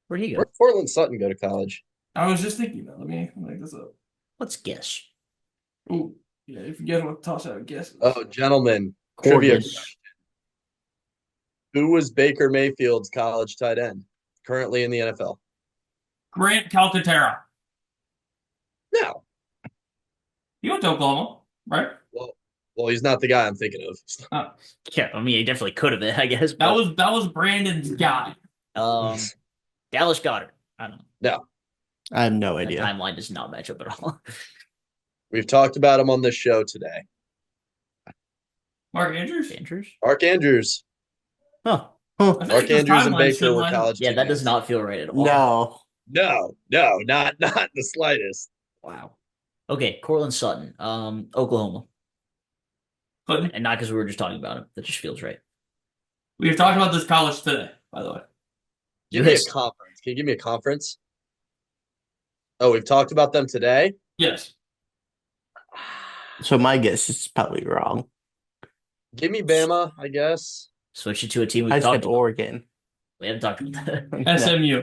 [SPEAKER 2] Where'd he go?
[SPEAKER 4] Where'd Portland Sutton go to college?
[SPEAKER 1] I was just thinking that. Let me make this up.
[SPEAKER 2] Let's guess.
[SPEAKER 1] Ooh, yeah, if you guys want to toss out guesses.
[SPEAKER 4] Oh, gentlemen. Trivia.
[SPEAKER 3] Corliss.
[SPEAKER 4] Who was Baker Mayfield's college tight end? Currently in the NFL.
[SPEAKER 1] Grant Calcaterra.
[SPEAKER 4] No.
[SPEAKER 1] He went to Oklahoma, right?
[SPEAKER 4] Well, he's not the guy I'm thinking of.
[SPEAKER 2] Yeah, I mean, he definitely could have been, I guess.
[SPEAKER 1] That was Brandon's guy.
[SPEAKER 2] Dallas Goddard. I don't know.
[SPEAKER 3] I have no
[SPEAKER 2] That
[SPEAKER 3] idea.
[SPEAKER 2] timeline does not match up at all.
[SPEAKER 4] We've talked about him on this show today.
[SPEAKER 1] Mark Andrews?
[SPEAKER 2] Andrews?
[SPEAKER 4] Mark Andrews.
[SPEAKER 2] Huh.
[SPEAKER 1] I feel
[SPEAKER 4] Mark
[SPEAKER 1] like this
[SPEAKER 4] Andrews and
[SPEAKER 1] timeline
[SPEAKER 4] Baker
[SPEAKER 1] should
[SPEAKER 4] were
[SPEAKER 1] line up.
[SPEAKER 4] college
[SPEAKER 2] Yeah, that does
[SPEAKER 4] teammates.
[SPEAKER 2] not feel right at all.
[SPEAKER 3] No.
[SPEAKER 4] No, not the slightest.
[SPEAKER 2] Wow. Okay, Cortland Sutton, Oklahoma.
[SPEAKER 1] Clinton.
[SPEAKER 2] And not because we were just talking about him. That just feels right.
[SPEAKER 1] We've talked about this college today, by the way.
[SPEAKER 4] Give me a
[SPEAKER 2] Yes.
[SPEAKER 4] conference. Can you give me a conference? Oh, we've talked about them today?
[SPEAKER 1] Yes.
[SPEAKER 3] So my guess is probably wrong.
[SPEAKER 4] Give me Bama, I guess.
[SPEAKER 2] Switch it to a team
[SPEAKER 3] I
[SPEAKER 2] we've talked
[SPEAKER 3] said
[SPEAKER 2] about.
[SPEAKER 3] Oregon.
[SPEAKER 2] We haven't talked about that.
[SPEAKER 3] No.
[SPEAKER 1] SMU.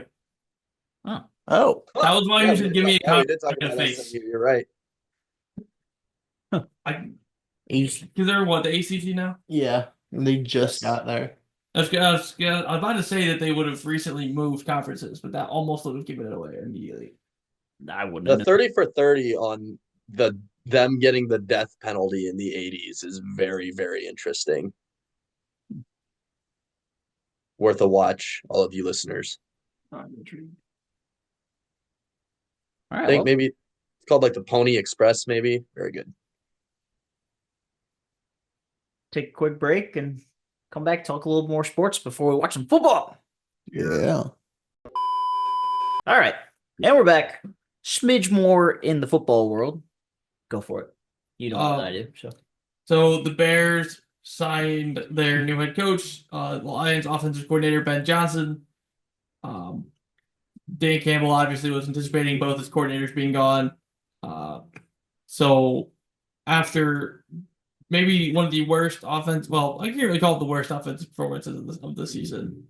[SPEAKER 3] Oh.
[SPEAKER 1] That was why you should give me a
[SPEAKER 4] yeah, we did talk
[SPEAKER 1] compliment
[SPEAKER 4] about
[SPEAKER 1] face.
[SPEAKER 4] SMU. You're right.
[SPEAKER 3] East.
[SPEAKER 1] Because they're what, the ACC now?
[SPEAKER 3] Yeah. They just
[SPEAKER 4] Yes.
[SPEAKER 3] got there.
[SPEAKER 1] I was about to say that they would have recently moved conferences, but that almost would have given it away immediately.
[SPEAKER 2] I wouldn't
[SPEAKER 4] The
[SPEAKER 2] have
[SPEAKER 4] 30 for 30 on them getting the death penalty in the 80s is very, very interesting. Worth a watch, all of you listeners.
[SPEAKER 1] I'm intrigued.
[SPEAKER 2] All
[SPEAKER 4] I
[SPEAKER 2] right,
[SPEAKER 4] think
[SPEAKER 2] well,
[SPEAKER 4] maybe it's called like the Pony Express, maybe. Very good.
[SPEAKER 2] take a quick break and come back, talk a little more sports before we watch some football.
[SPEAKER 3] Yeah.
[SPEAKER 2] All right. And we're back. Smidge more in the football world. Go for it. You know what I do.
[SPEAKER 1] So the Bears signed their new head coach, the Lions offensive coordinator Ben Johnson. Dan Campbell obviously was anticipating both his coordinators being gone. So after maybe one of the worst I can't really call it the worst offensive performances of the season.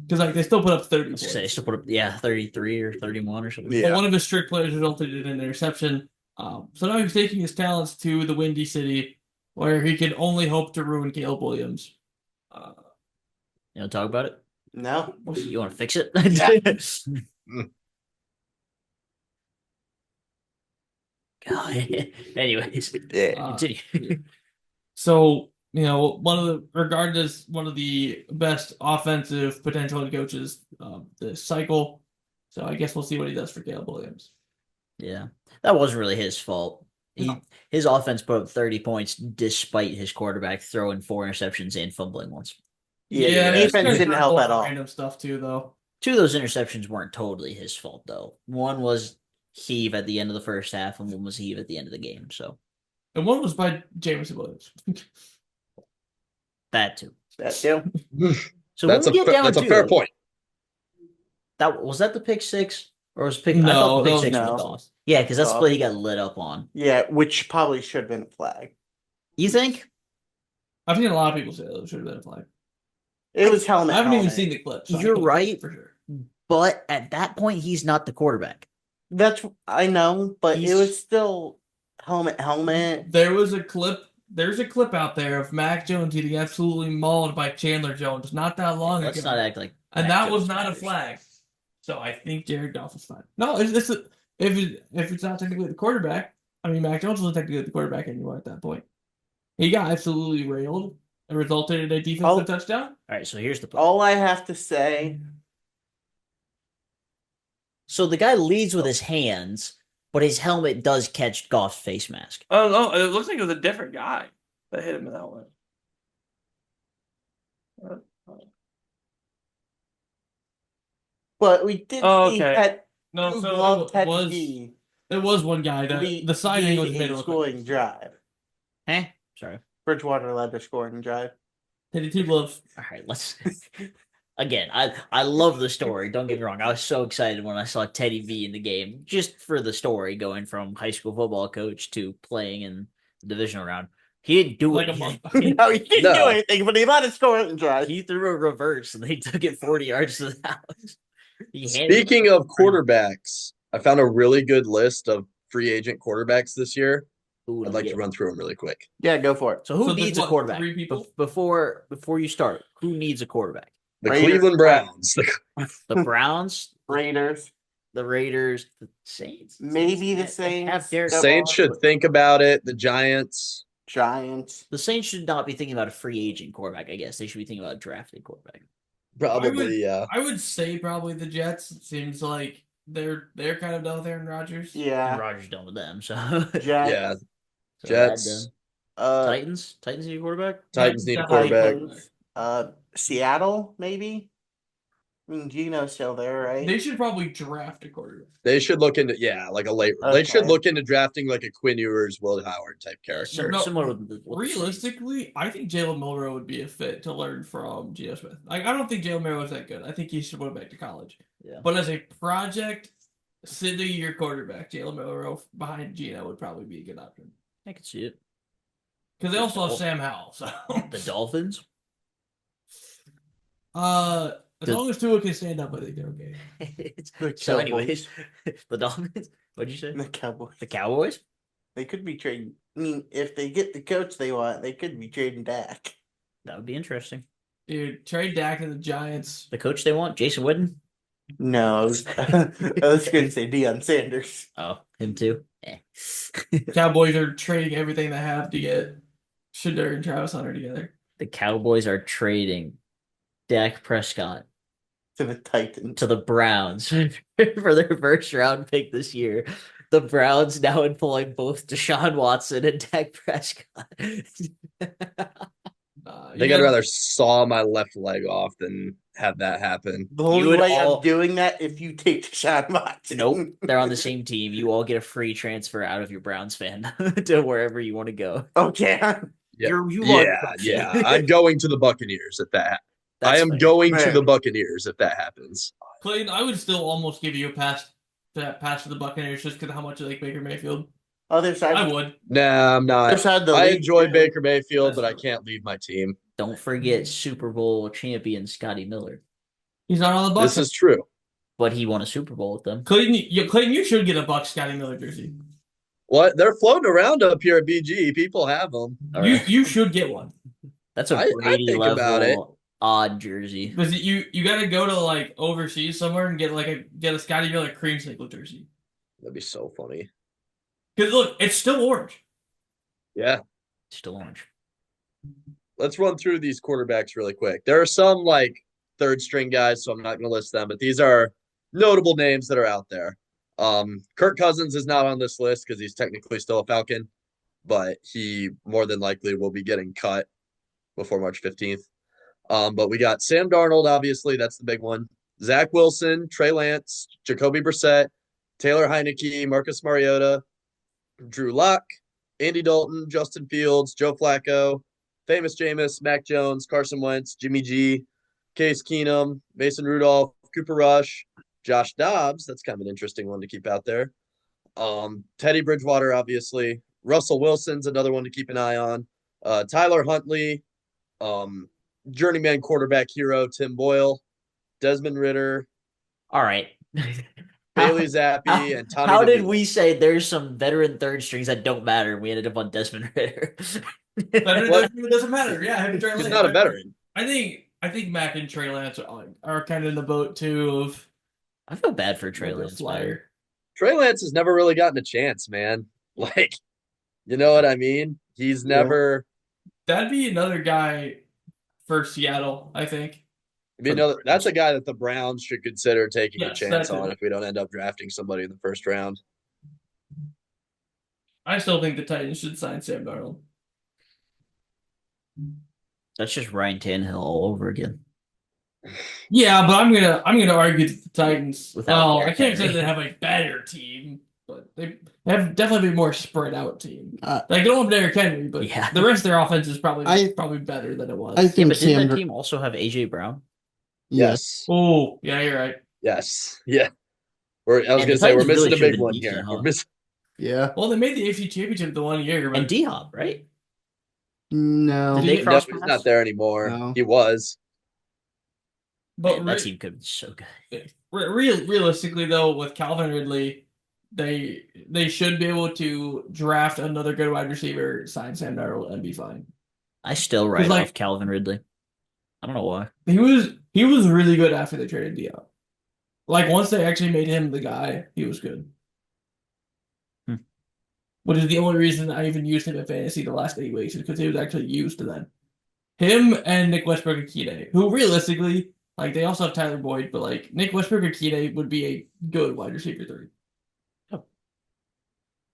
[SPEAKER 1] Because they still put up 30
[SPEAKER 2] I was gonna
[SPEAKER 1] points.
[SPEAKER 2] say, still put up, 33 or 31 or something.
[SPEAKER 3] Yeah.
[SPEAKER 1] But one of his strict plays resulted in an interception. So now he's taking his talents to the Windy City, where he can only hope to ruin Caleb Williams.
[SPEAKER 2] You want to talk about it?
[SPEAKER 3] No.
[SPEAKER 2] You want to fix it? God. Anyways,
[SPEAKER 3] Yeah.
[SPEAKER 2] continue.
[SPEAKER 1] So, regarded as one of the best offensive potential head coaches this cycle. So I guess we'll see what he does for Caleb Williams.
[SPEAKER 2] Yeah, that wasn't really his fault.
[SPEAKER 1] No.
[SPEAKER 2] His offense put up 30 points despite his quarterback throwing 4 interceptions and fumbling once.
[SPEAKER 3] Yeah.
[SPEAKER 1] it's
[SPEAKER 3] Defense
[SPEAKER 1] gonna
[SPEAKER 3] didn't
[SPEAKER 1] be
[SPEAKER 3] help
[SPEAKER 1] a lot
[SPEAKER 3] at
[SPEAKER 1] of
[SPEAKER 3] all.
[SPEAKER 1] Random stuff too, though.
[SPEAKER 2] 2 of those interceptions weren't totally his fault, though. One was heave at the end of the first half, and one was heave at the end of the game. So
[SPEAKER 1] And one was by Jameson Williams.
[SPEAKER 2] that too.
[SPEAKER 3] That too.
[SPEAKER 2] So when we get down
[SPEAKER 4] that's
[SPEAKER 2] to
[SPEAKER 4] a fair
[SPEAKER 2] it,
[SPEAKER 4] point.
[SPEAKER 2] that was that the pick six or was pick? I
[SPEAKER 1] No,
[SPEAKER 2] thought the
[SPEAKER 1] that
[SPEAKER 2] pick
[SPEAKER 1] was
[SPEAKER 2] six was
[SPEAKER 3] no.
[SPEAKER 2] Goff. Yeah, because that's the
[SPEAKER 3] Goff.
[SPEAKER 2] play he got lit up on.
[SPEAKER 3] Yeah, which probably should have been a flag.
[SPEAKER 2] You think?
[SPEAKER 1] I've seen a lot of people say that it should have been a flag.
[SPEAKER 3] It was helmet.
[SPEAKER 1] I haven't even
[SPEAKER 3] helmet.
[SPEAKER 1] seen the clip. So I
[SPEAKER 2] You're
[SPEAKER 1] can't
[SPEAKER 2] right.
[SPEAKER 1] say for sure.
[SPEAKER 2] But at that point, he's not the quarterback.
[SPEAKER 3] That's I know, but
[SPEAKER 2] He's-
[SPEAKER 3] it was still helmet.
[SPEAKER 1] There was a clip. There's a clip out there of Mac Jones getting absolutely mauled by Chandler Jones not that long
[SPEAKER 2] Let's
[SPEAKER 1] ago.
[SPEAKER 2] not act like.
[SPEAKER 1] And
[SPEAKER 2] Mac
[SPEAKER 1] that was
[SPEAKER 2] Jones
[SPEAKER 1] not a
[SPEAKER 2] matters.
[SPEAKER 1] flag. So I think Jared Goff is fine. No, if it's not technically the quarterback, I mean Mac Jones wasn't technically the quarterback anymore at that point. He got absolutely railed and resulted in a defensive touchdown.
[SPEAKER 2] All right, so here's the play.
[SPEAKER 3] All I have to say,
[SPEAKER 2] So the guy leads with his hands, but his helmet does catch Goff's face mask.
[SPEAKER 5] Oh no, it looks like it was a different guy that hit him in that one.
[SPEAKER 3] but we did
[SPEAKER 5] Oh,
[SPEAKER 3] see
[SPEAKER 5] okay.
[SPEAKER 3] that
[SPEAKER 1] No,
[SPEAKER 3] you
[SPEAKER 1] so
[SPEAKER 3] love
[SPEAKER 1] it was
[SPEAKER 3] Teddy
[SPEAKER 1] one guy that the side angle was made
[SPEAKER 3] a
[SPEAKER 1] look
[SPEAKER 3] scoring
[SPEAKER 1] like
[SPEAKER 3] drive.
[SPEAKER 2] Huh? Sorry.
[SPEAKER 3] Bridgewater led the scoring drive.
[SPEAKER 1] Teddy Two Gloves.
[SPEAKER 2] All right, let's. Again, I love the story. Don't get me wrong. I was so excited when I saw Teddy V in the game, just for the story, going from high school football coach to playing in the divisional round. He didn't do
[SPEAKER 1] Like a
[SPEAKER 2] anything.
[SPEAKER 1] month.
[SPEAKER 3] No, he didn't
[SPEAKER 4] No.
[SPEAKER 3] do anything, but he led a scoring drive.
[SPEAKER 2] He threw a reverse and they took it 40 yards to the house.
[SPEAKER 4] Speaking of quarterbacks, I found a really good list of free agent quarterbacks this year.
[SPEAKER 2] Ooh,
[SPEAKER 4] I'd like to run through them really quick.
[SPEAKER 3] Yeah, go for it.
[SPEAKER 2] So who
[SPEAKER 1] So there's
[SPEAKER 2] needs a
[SPEAKER 1] what,
[SPEAKER 2] quarterback?
[SPEAKER 1] 3 people?
[SPEAKER 2] Before you start, who needs a quarterback?
[SPEAKER 4] The
[SPEAKER 3] Raiders.
[SPEAKER 4] Cleveland Browns.
[SPEAKER 2] The Browns,
[SPEAKER 3] Raiders.
[SPEAKER 2] the Raiders, the Saints.
[SPEAKER 3] Maybe the
[SPEAKER 2] They
[SPEAKER 3] Saints.
[SPEAKER 2] have Derek
[SPEAKER 4] Saints
[SPEAKER 2] Carr,
[SPEAKER 4] should
[SPEAKER 2] but
[SPEAKER 4] think about it. The Giants.
[SPEAKER 3] Giants.
[SPEAKER 2] The Saints should not be thinking about a free agent quarterback. I guess they should be thinking about a drafted quarterback.
[SPEAKER 4] Probably, yeah.
[SPEAKER 1] I would say probably the Jets. It seems like they're kind of done with Aaron Rodgers.
[SPEAKER 2] And
[SPEAKER 3] Yeah.
[SPEAKER 2] Rodgers done with them, so
[SPEAKER 3] Jets.
[SPEAKER 4] Yeah.
[SPEAKER 2] so
[SPEAKER 4] Jets.
[SPEAKER 2] that done. Titans need a quarterback.
[SPEAKER 4] Titans need a
[SPEAKER 1] Definitely.
[SPEAKER 4] quarterback.
[SPEAKER 3] Titans. Seattle, maybe? I mean, Gino's still there, right?
[SPEAKER 1] They should probably draft a quarterback.
[SPEAKER 4] They should look into, like a late. They should
[SPEAKER 3] Okay.
[SPEAKER 4] look into drafting like a Quinn Ewers, Will Howard type character.
[SPEAKER 1] No,
[SPEAKER 2] Similar with the Saints.
[SPEAKER 1] Realistically, I think Jalen Milroe would be a fit to learn from Geno Smith. Like, I don't think Jalen Milroe is that good. I think he should go back to college.
[SPEAKER 2] Yeah.
[SPEAKER 1] But as a project, sit a year quarterback, Jalen Milroe behind Geno would probably be a good option.
[SPEAKER 2] I can see it.
[SPEAKER 1] Because they also have Sam Howell. So
[SPEAKER 2] The Dolphins.
[SPEAKER 1] as long as Tua can stand up, I think they're okay.
[SPEAKER 3] The
[SPEAKER 2] So,
[SPEAKER 3] Cowboys.
[SPEAKER 2] anyways, the Dolphins. What'd you say?
[SPEAKER 3] The Cowboys.
[SPEAKER 2] The Cowboys.
[SPEAKER 3] They could be trading. I mean, if they get the coach they want, they could be trading Dak.
[SPEAKER 2] That would be interesting.
[SPEAKER 1] Dude, trade Dak to the Giants.
[SPEAKER 2] The coach they want, Jason Witten.
[SPEAKER 3] No, I was going to say Deion Sanders.
[SPEAKER 2] Oh, him too.
[SPEAKER 1] Cowboys are trading everything they have to get Shedeur and Travis Hunter together.
[SPEAKER 2] The Cowboys are trading Dak Prescott
[SPEAKER 3] To the Titans.
[SPEAKER 2] to the Browns for their first round pick this year. The Browns now employ both Deshaun Watson and Dak Prescott.
[SPEAKER 4] I think I'd rather saw my left leg off than have that happen.
[SPEAKER 3] The only
[SPEAKER 2] would
[SPEAKER 3] way
[SPEAKER 2] all-
[SPEAKER 3] I'm doing that if you take Deshaun Watson.
[SPEAKER 2] Nope, they're on the same team. You all get a free transfer out of your Browns fan to wherever you want to go.
[SPEAKER 3] Okay.
[SPEAKER 4] Yeah,
[SPEAKER 2] You are-
[SPEAKER 4] yeah. I'm going to the Buccaneers if that. I
[SPEAKER 2] That's
[SPEAKER 4] am
[SPEAKER 2] fair.
[SPEAKER 4] going to
[SPEAKER 3] Fair.
[SPEAKER 4] the Buccaneers if that happens.
[SPEAKER 1] Clayton, I would still almost give you a pass to the Buccaneers just because of how much I like Baker Mayfield.
[SPEAKER 3] Other side.
[SPEAKER 1] I would.
[SPEAKER 4] Nah, I'm not.
[SPEAKER 3] Other side of the
[SPEAKER 4] I
[SPEAKER 3] league,
[SPEAKER 4] enjoy
[SPEAKER 3] too.
[SPEAKER 4] Baker Mayfield, but I
[SPEAKER 1] That's
[SPEAKER 4] can't leave my team.
[SPEAKER 2] Don't forget Super Bowl champion Scotty Miller,
[SPEAKER 1] He's not on the Bucks.
[SPEAKER 4] This is true.
[SPEAKER 2] but he won a Super Bowl with them.
[SPEAKER 1] Clayton, you should get a Bucks Scotty Miller jersey.
[SPEAKER 4] What? They're floating around up here at BG. People have them.
[SPEAKER 2] All
[SPEAKER 1] You
[SPEAKER 2] right.
[SPEAKER 1] you should get one
[SPEAKER 2] That's a
[SPEAKER 4] I
[SPEAKER 2] Brady
[SPEAKER 4] think about
[SPEAKER 2] level odd jersey.
[SPEAKER 1] because you got to go to like overseas somewhere and get a Scotty Miller creamsicle jersey.
[SPEAKER 4] That'd be so funny.
[SPEAKER 1] Because look, it's still orange.
[SPEAKER 4] Yeah.
[SPEAKER 2] Still orange.
[SPEAKER 4] Let's run through these quarterbacks really quick. There are some like third string guys, so I'm not going to list them, but these are notable names that are out there. Kirk Cousins is not on this list because he's technically still a Falcon, but he more than likely will be getting cut before March 15th. But we got Sam Darnold, obviously, that's the big one. Zach Wilson, Trey Lance, Jacoby Brissett, Taylor Heineke, Marcus Mariota, Drew Lock, Andy Dalton, Justin Fields, Joe Flacco, Famous Jameis, Mac Jones, Carson Wentz, Jimmy G, Case Keenum, Mason Rudolph, Cooper Rush, Josh Dobbs. That's kind of an interesting one to keep out there. Teddy Bridgewater, obviously. Russell Wilson's another one to keep an eye on. Tyler Huntley, journeyman quarterback hero Tim Boyle, Desmond Ritter,
[SPEAKER 2] All right.
[SPEAKER 4] Bailey Zappi, and Tommy
[SPEAKER 2] How did
[SPEAKER 4] DeVito.
[SPEAKER 2] we say there's some veteran third strings that don't matter? And we ended up on Desmond Ritter.
[SPEAKER 1] It doesn't matter. Yeah, have Trey
[SPEAKER 4] He's
[SPEAKER 1] Lance.
[SPEAKER 4] not a veteran.
[SPEAKER 1] I think Mac and Trey Lance are kind of in the boat too of
[SPEAKER 2] I feel bad for Trey
[SPEAKER 1] another
[SPEAKER 2] Lance.
[SPEAKER 1] flyer.
[SPEAKER 4] Trey Lance has never really gotten a chance, man. Like, you know what I mean? He's never.
[SPEAKER 1] That'd be another guy for Seattle, I think.
[SPEAKER 4] That's a guy that the Browns should consider taking a
[SPEAKER 1] Yes,
[SPEAKER 4] chance
[SPEAKER 1] that's
[SPEAKER 4] on
[SPEAKER 1] it.
[SPEAKER 4] if we don't end up drafting somebody in the first round.
[SPEAKER 1] I still think the Titans should sign Sam Darnold.
[SPEAKER 2] That's just Ryan Tannehill all over again.
[SPEAKER 1] Yeah, but I'm gonna argue that the Titans.
[SPEAKER 2] Without
[SPEAKER 1] I
[SPEAKER 2] Derrick
[SPEAKER 1] can't say
[SPEAKER 2] Henry.
[SPEAKER 1] they have a better team, but they have definitely a more spread out team.
[SPEAKER 6] Uh,
[SPEAKER 1] Like they don't have Derrick Henry, but
[SPEAKER 2] Yeah.
[SPEAKER 1] the rest of their offense is probably
[SPEAKER 6] I-
[SPEAKER 1] better than it was.
[SPEAKER 6] I
[SPEAKER 2] Yeah,
[SPEAKER 6] think
[SPEAKER 2] but did
[SPEAKER 6] Sam.
[SPEAKER 2] that team also have AJ Brown?
[SPEAKER 6] Yes.
[SPEAKER 1] Oh, yeah, you're right.
[SPEAKER 4] Yes. Yeah. I was
[SPEAKER 2] And
[SPEAKER 4] going
[SPEAKER 2] the
[SPEAKER 4] to say, we're
[SPEAKER 2] Titans
[SPEAKER 4] missing
[SPEAKER 2] really
[SPEAKER 4] a
[SPEAKER 2] should've
[SPEAKER 4] big
[SPEAKER 2] been
[SPEAKER 4] one
[SPEAKER 2] decent,
[SPEAKER 4] here.
[SPEAKER 2] huh?
[SPEAKER 4] We're missing.
[SPEAKER 6] Yeah.
[SPEAKER 1] Well, they made the AFC Championship the one year, but
[SPEAKER 2] And D Hop, right?
[SPEAKER 6] No.
[SPEAKER 2] Did
[SPEAKER 1] Did
[SPEAKER 2] they
[SPEAKER 1] he-
[SPEAKER 4] No,
[SPEAKER 2] cross
[SPEAKER 4] he's
[SPEAKER 2] paths?
[SPEAKER 4] not there anymore.
[SPEAKER 6] No.
[SPEAKER 4] He was.
[SPEAKER 1] but
[SPEAKER 2] Man, that team could be so good.
[SPEAKER 1] realistically though, with Calvin Ridley, they should be able to draft another good wide receiver, sign Sam Darnold, and be fine.
[SPEAKER 2] I still write
[SPEAKER 1] like-
[SPEAKER 2] off Calvin Ridley. I don't know why.
[SPEAKER 1] He was really good after they traded Dion. Like once they actually made him the guy, he was good.
[SPEAKER 2] Hmm.
[SPEAKER 1] Which is the only reason I even used him in fantasy the last 8 weeks, is because he was actually used then. Him and Nick Westbrook and Keeney, who realistically, like they also have Tyler Boyd, but like Nick Westbrook and Keeney would be a good wide receiver 3.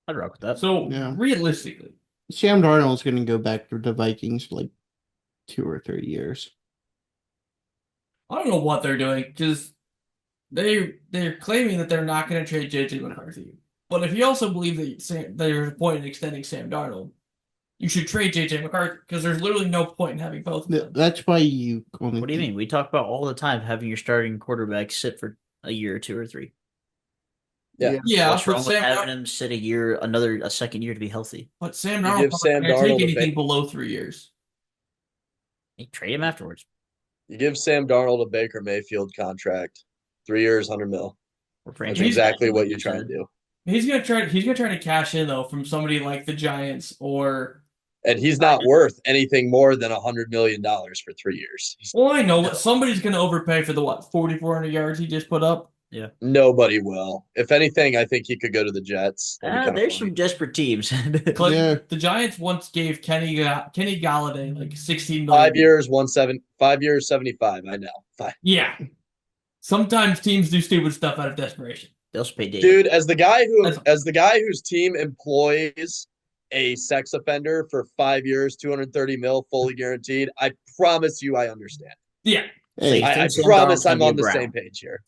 [SPEAKER 2] I'd rock with that.
[SPEAKER 1] So
[SPEAKER 6] Yeah.
[SPEAKER 1] realistically,
[SPEAKER 6] Sam Darnold's going to go back to the Vikings for like 2 or 3 years.
[SPEAKER 1] I don't know what they're doing because they're claiming that they're not going to trade JJ McCarthy. But if you also believe that there's a point in extending Sam Darnold, you should trade JJ McCarthy because there's literally no point in having both of them.
[SPEAKER 6] That's why you only.
[SPEAKER 2] What do you mean? We talk about all the time having your starting quarterback sit for a year or 2 or 3.
[SPEAKER 4] Yeah.
[SPEAKER 1] Yeah,
[SPEAKER 2] What's
[SPEAKER 1] but
[SPEAKER 2] wrong with
[SPEAKER 1] Sam
[SPEAKER 2] having
[SPEAKER 1] Darnold,
[SPEAKER 2] him sit a second year to be healthy?
[SPEAKER 1] but Sam
[SPEAKER 4] You
[SPEAKER 1] Darnold
[SPEAKER 4] give Sam
[SPEAKER 1] can't
[SPEAKER 4] Darnold
[SPEAKER 1] take
[SPEAKER 4] a
[SPEAKER 1] anything
[SPEAKER 4] ba-
[SPEAKER 1] below 3 years.
[SPEAKER 2] You trade him afterwards.
[SPEAKER 4] You give Sam Darnold a Baker Mayfield contract, 3 years, $100 million.
[SPEAKER 2] Or
[SPEAKER 4] That's
[SPEAKER 2] franchise
[SPEAKER 4] exactly
[SPEAKER 2] tag,
[SPEAKER 4] what
[SPEAKER 2] like
[SPEAKER 4] you're
[SPEAKER 2] you
[SPEAKER 4] trying
[SPEAKER 2] said.
[SPEAKER 4] to do.
[SPEAKER 1] He's gonna try to cash in though from somebody like the Giants or.
[SPEAKER 4] And he's not worth anything more than $100 million for 3 years.
[SPEAKER 1] Well, I know,
[SPEAKER 2] No.
[SPEAKER 1] but somebody's gonna overpay for the 4,400 yards he just put up.
[SPEAKER 4] Nobody will. If anything, I think he could go to the Jets. That'd be kinda
[SPEAKER 2] There's
[SPEAKER 4] funny.
[SPEAKER 2] some desperate teams.
[SPEAKER 1] Like
[SPEAKER 6] Yeah.
[SPEAKER 1] the Giants once gave Kenny Galladay like 16 million.
[SPEAKER 4] 5 years, 5 years, 75. I know.
[SPEAKER 1] Yeah. Sometimes teams do stupid stuff out of desperation.
[SPEAKER 2] They also pay David.
[SPEAKER 4] Dude, as the guy
[SPEAKER 1] That's-
[SPEAKER 4] whose team employs a sex offender for 5 years, 230 mil, fully guaranteed, I promise you, I understand.
[SPEAKER 1] Yeah.
[SPEAKER 6] Hey,
[SPEAKER 2] You
[SPEAKER 4] I
[SPEAKER 2] think Sam
[SPEAKER 4] promise
[SPEAKER 2] Darnold's gonna
[SPEAKER 4] I'm
[SPEAKER 2] be a
[SPEAKER 4] on the
[SPEAKER 2] Brown?
[SPEAKER 4] same page here.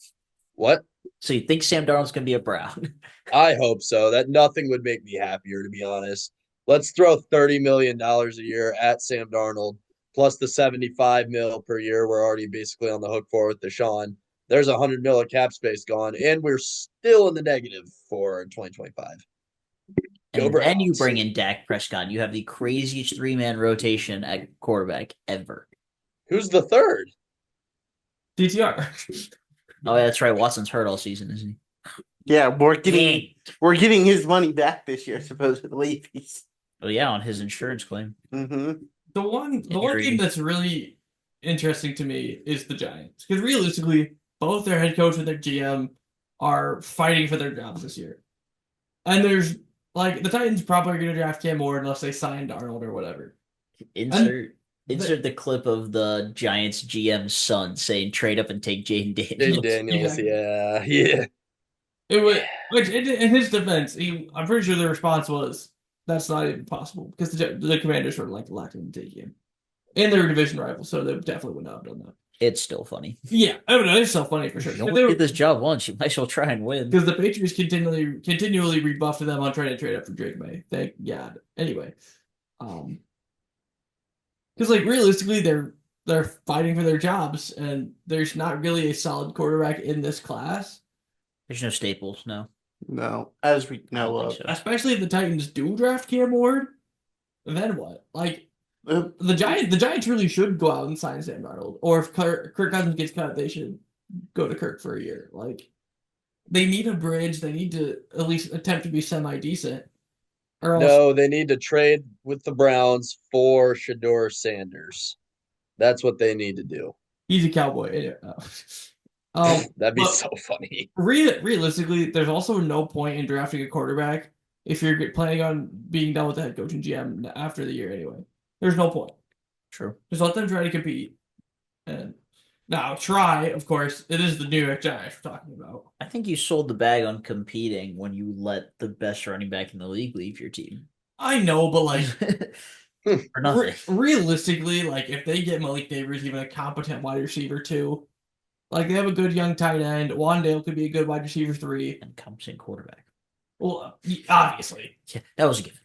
[SPEAKER 4] What?
[SPEAKER 2] So you think Sam Darnold's going to be a Brown?
[SPEAKER 4] I hope so. That nothing would make me happier, to be honest. Let's throw $30 million a year at Sam Darnold, plus the 75 mil per year we're already basically on the hook for with Deshaun. There's $100 million of cap space gone, and we're still in the negative for 2025. Go
[SPEAKER 2] And then you
[SPEAKER 4] Browns.
[SPEAKER 2] bring in Dak Prescott. You have the craziest 3-man rotation at quarterback ever.
[SPEAKER 4] Who's the third?
[SPEAKER 1] DTR.
[SPEAKER 2] Oh, yeah, that's right. Watson's hurt all season, isn't he?
[SPEAKER 3] Yeah,
[SPEAKER 2] Dang.
[SPEAKER 3] we're getting his money back this year, supposedly.
[SPEAKER 2] Oh, yeah, on his insurance claim.
[SPEAKER 3] Mm-hmm.
[SPEAKER 1] The one
[SPEAKER 2] Injury.
[SPEAKER 1] team that's really interesting to me is the Giants. Because realistically, both their head coach and their GM are fighting for their jobs this year. And there's like the Titans probably are gonna draft Cam Ward unless they sign Darnold or whatever.
[SPEAKER 2] Insert the clip of the Giants GM's son saying trade up and take Jaden Daniels.
[SPEAKER 4] Jaden Daniels.
[SPEAKER 1] Yeah.
[SPEAKER 4] Yeah.
[SPEAKER 1] It was which in his defense, I'm pretty sure the response was that's not even possible because the Commanders were like locked in to take him. And they're a division rival, so they definitely would not have done that.
[SPEAKER 2] It's still funny.
[SPEAKER 1] Yeah, I mean, it's so funny for sure.
[SPEAKER 2] You only did this job once. You might as well try and win.
[SPEAKER 1] Because the Patriots continually rebuffed them on trying to trade up for Drake May. Thank God. Anyway, because like realistically, they're fighting for their jobs, and there's not really a solid quarterback in this class.
[SPEAKER 2] There's no staples, no.
[SPEAKER 6] No, as we
[SPEAKER 2] I
[SPEAKER 6] know
[SPEAKER 2] don't
[SPEAKER 6] of.
[SPEAKER 2] think so.
[SPEAKER 1] Especially if the Titans do draft Cam Ward, then what? Like
[SPEAKER 6] Uh,
[SPEAKER 1] the Giants really should go out and sign Sam Darnold, or if Kirk Cousins gets cut, they should go to Kirk for a year. Like they need a bridge. They need to at least attempt to be semi decent, or else
[SPEAKER 4] No, they need to trade with the Browns for Shador Sanders. That's what they need to do.
[SPEAKER 1] he's a Cowboy.
[SPEAKER 4] That'd be
[SPEAKER 1] but
[SPEAKER 4] so funny.
[SPEAKER 1] realistically, there's also no point in drafting a quarterback if you're planning on being done with the head coach and GM after the year anyway. There's no point.
[SPEAKER 2] True.
[SPEAKER 1] Just let them try to compete. And now try, of course, it is the New York Giants we're talking about.
[SPEAKER 2] I think you sold the bag on competing when you let the best running back in the league leave your team.
[SPEAKER 1] I know, but like
[SPEAKER 2] For nothing.
[SPEAKER 1] realistically, like if they get Malik Neighbors, even a competent wide receiver too, like they have a good young tight end. Wandale could be a good wide receiver 3.
[SPEAKER 2] And competent quarterback.
[SPEAKER 1] Well, obviously.
[SPEAKER 2] Yeah, that was a given.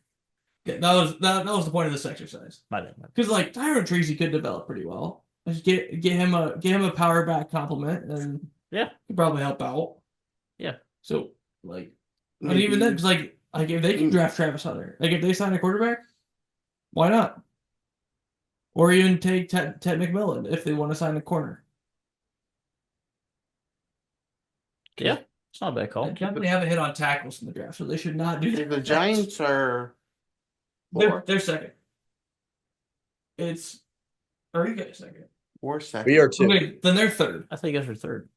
[SPEAKER 1] Yeah, that was the point of this exercise.
[SPEAKER 2] My bad.
[SPEAKER 1] Because like Tyrone Tracy could develop pretty well. Just get him a power back compliment, and
[SPEAKER 2] Yeah.
[SPEAKER 1] could probably help out.
[SPEAKER 2] Yeah.
[SPEAKER 1] So like, but even then, because like if they can draft Travis Hunter, like if they sign a quarterback, why not? Or even take Ted McMillan if they want to sign a corner.
[SPEAKER 2] Yeah, it's not a bad
[SPEAKER 1] They
[SPEAKER 2] call.
[SPEAKER 1] definitely haven't hit on tackles in the draft, so they should not do that.
[SPEAKER 6] The Giants are
[SPEAKER 1] They're second. Are you guys second?
[SPEAKER 6] or second.
[SPEAKER 4] We are two.
[SPEAKER 1] Okay, then they're third.
[SPEAKER 2] I think you guys are third.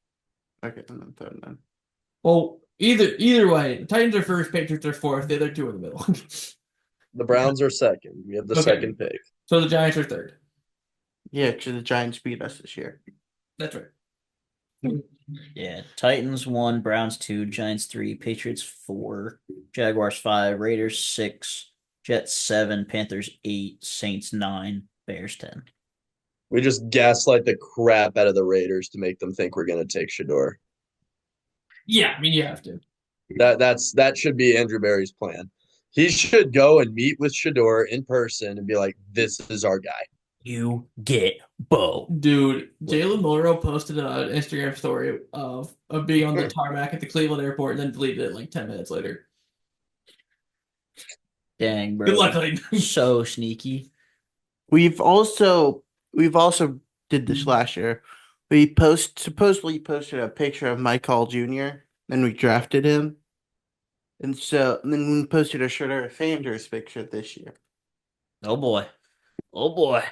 [SPEAKER 6] Okay, and then third then.
[SPEAKER 1] Well, either way, the Titans are first, Patriots are fourth. The other two in the middle.
[SPEAKER 4] The Browns are second. We have the
[SPEAKER 1] Okay.
[SPEAKER 4] second pick.
[SPEAKER 1] So the Giants are third.
[SPEAKER 6] Yeah, because the Giants beat us this year.
[SPEAKER 1] That's right.
[SPEAKER 2] Yeah. Titans 1, Browns 2, Giants 3, Patriots 4, Jaguars 5, Raiders 6, Jets 7, Panthers 8, Saints 9, Bears 10.
[SPEAKER 4] We just gaslight the crap out of the Raiders to make them think we're going to take Shador.
[SPEAKER 1] Yeah, I mean you have to.
[SPEAKER 4] That should be Andrew Berry's plan. He should go and meet with Shador in person and be like, "This is our guy."
[SPEAKER 2] You get Bo.
[SPEAKER 1] Dude, Jalen Milroe posted an Instagram story of being on the tarmac at the Cleveland airport and then deleted it like 10 minutes later.
[SPEAKER 2] Dang, bro.
[SPEAKER 1] Good luck, Clayton.
[SPEAKER 2] So sneaky.
[SPEAKER 6] We've also did this last year. We supposedly posted a picture of Mike Hall Jr. Then we drafted him. And then we posted a Shredder Sanders picture this year.
[SPEAKER 2] Oh boy. Oh boy.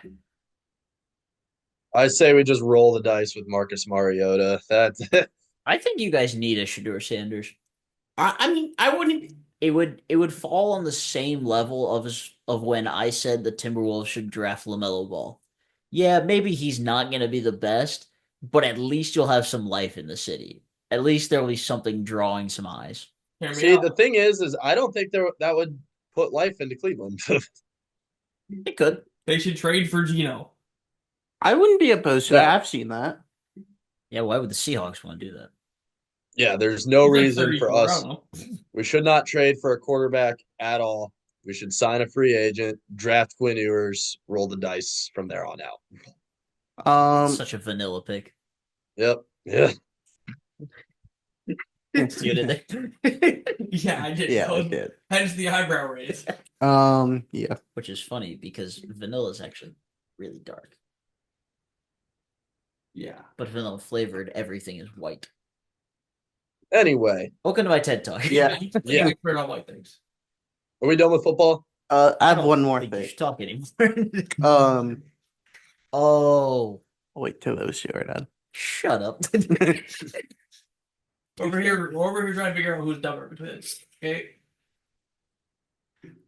[SPEAKER 4] I say we just roll the dice with Marcus Mariota. That's
[SPEAKER 2] I think you guys need a Shador Sanders.
[SPEAKER 6] I mean, I wouldn't.
[SPEAKER 2] It would fall on the same level of when I said the Timberwolves should draft LaMelo Ball. Yeah, maybe he's not going to be the best, but at least you'll have some life in the city. At least there will be something drawing some eyes.
[SPEAKER 1] Hear me
[SPEAKER 4] see.
[SPEAKER 1] out.
[SPEAKER 4] The thing is I don't think that would put life into Cleveland.
[SPEAKER 2] It could.
[SPEAKER 1] They should trade for Gino.
[SPEAKER 6] I wouldn't be opposed to that.
[SPEAKER 4] Yeah.
[SPEAKER 6] I've seen that.
[SPEAKER 2] Yeah, why would the Seahawks want to do that?
[SPEAKER 4] Yeah, there's no
[SPEAKER 1] Like
[SPEAKER 4] reason
[SPEAKER 1] 34,
[SPEAKER 4] for
[SPEAKER 1] I
[SPEAKER 4] us.
[SPEAKER 1] don't know.
[SPEAKER 4] We should not trade for a quarterback at all. We should sign a free agent, draft Quinn Ewers, roll the dice from there on out.
[SPEAKER 2] Such a vanilla pick.
[SPEAKER 4] Yep. Yeah.
[SPEAKER 2] See what I did?
[SPEAKER 1] Yeah, I did.
[SPEAKER 6] Yeah, I did.
[SPEAKER 1] Hence the eyebrow raise.
[SPEAKER 6] Yeah.
[SPEAKER 2] Which is funny because vanilla is actually really dark.
[SPEAKER 1] Yeah.
[SPEAKER 2] But vanilla flavored, everything is white.
[SPEAKER 4] Anyway,
[SPEAKER 2] Welcome to my TED Talk.
[SPEAKER 6] Yeah.
[SPEAKER 4] Yeah.
[SPEAKER 1] Expert on white things.
[SPEAKER 4] are we done with football?
[SPEAKER 6] I have
[SPEAKER 2] don't
[SPEAKER 6] one more
[SPEAKER 2] think you
[SPEAKER 6] thing.
[SPEAKER 2] should talk anymore.
[SPEAKER 6] Oh,
[SPEAKER 2] Oh,
[SPEAKER 6] wait till those two are done.
[SPEAKER 2] shut up.
[SPEAKER 1] Over here trying to figure out who's dumber between us. Okay.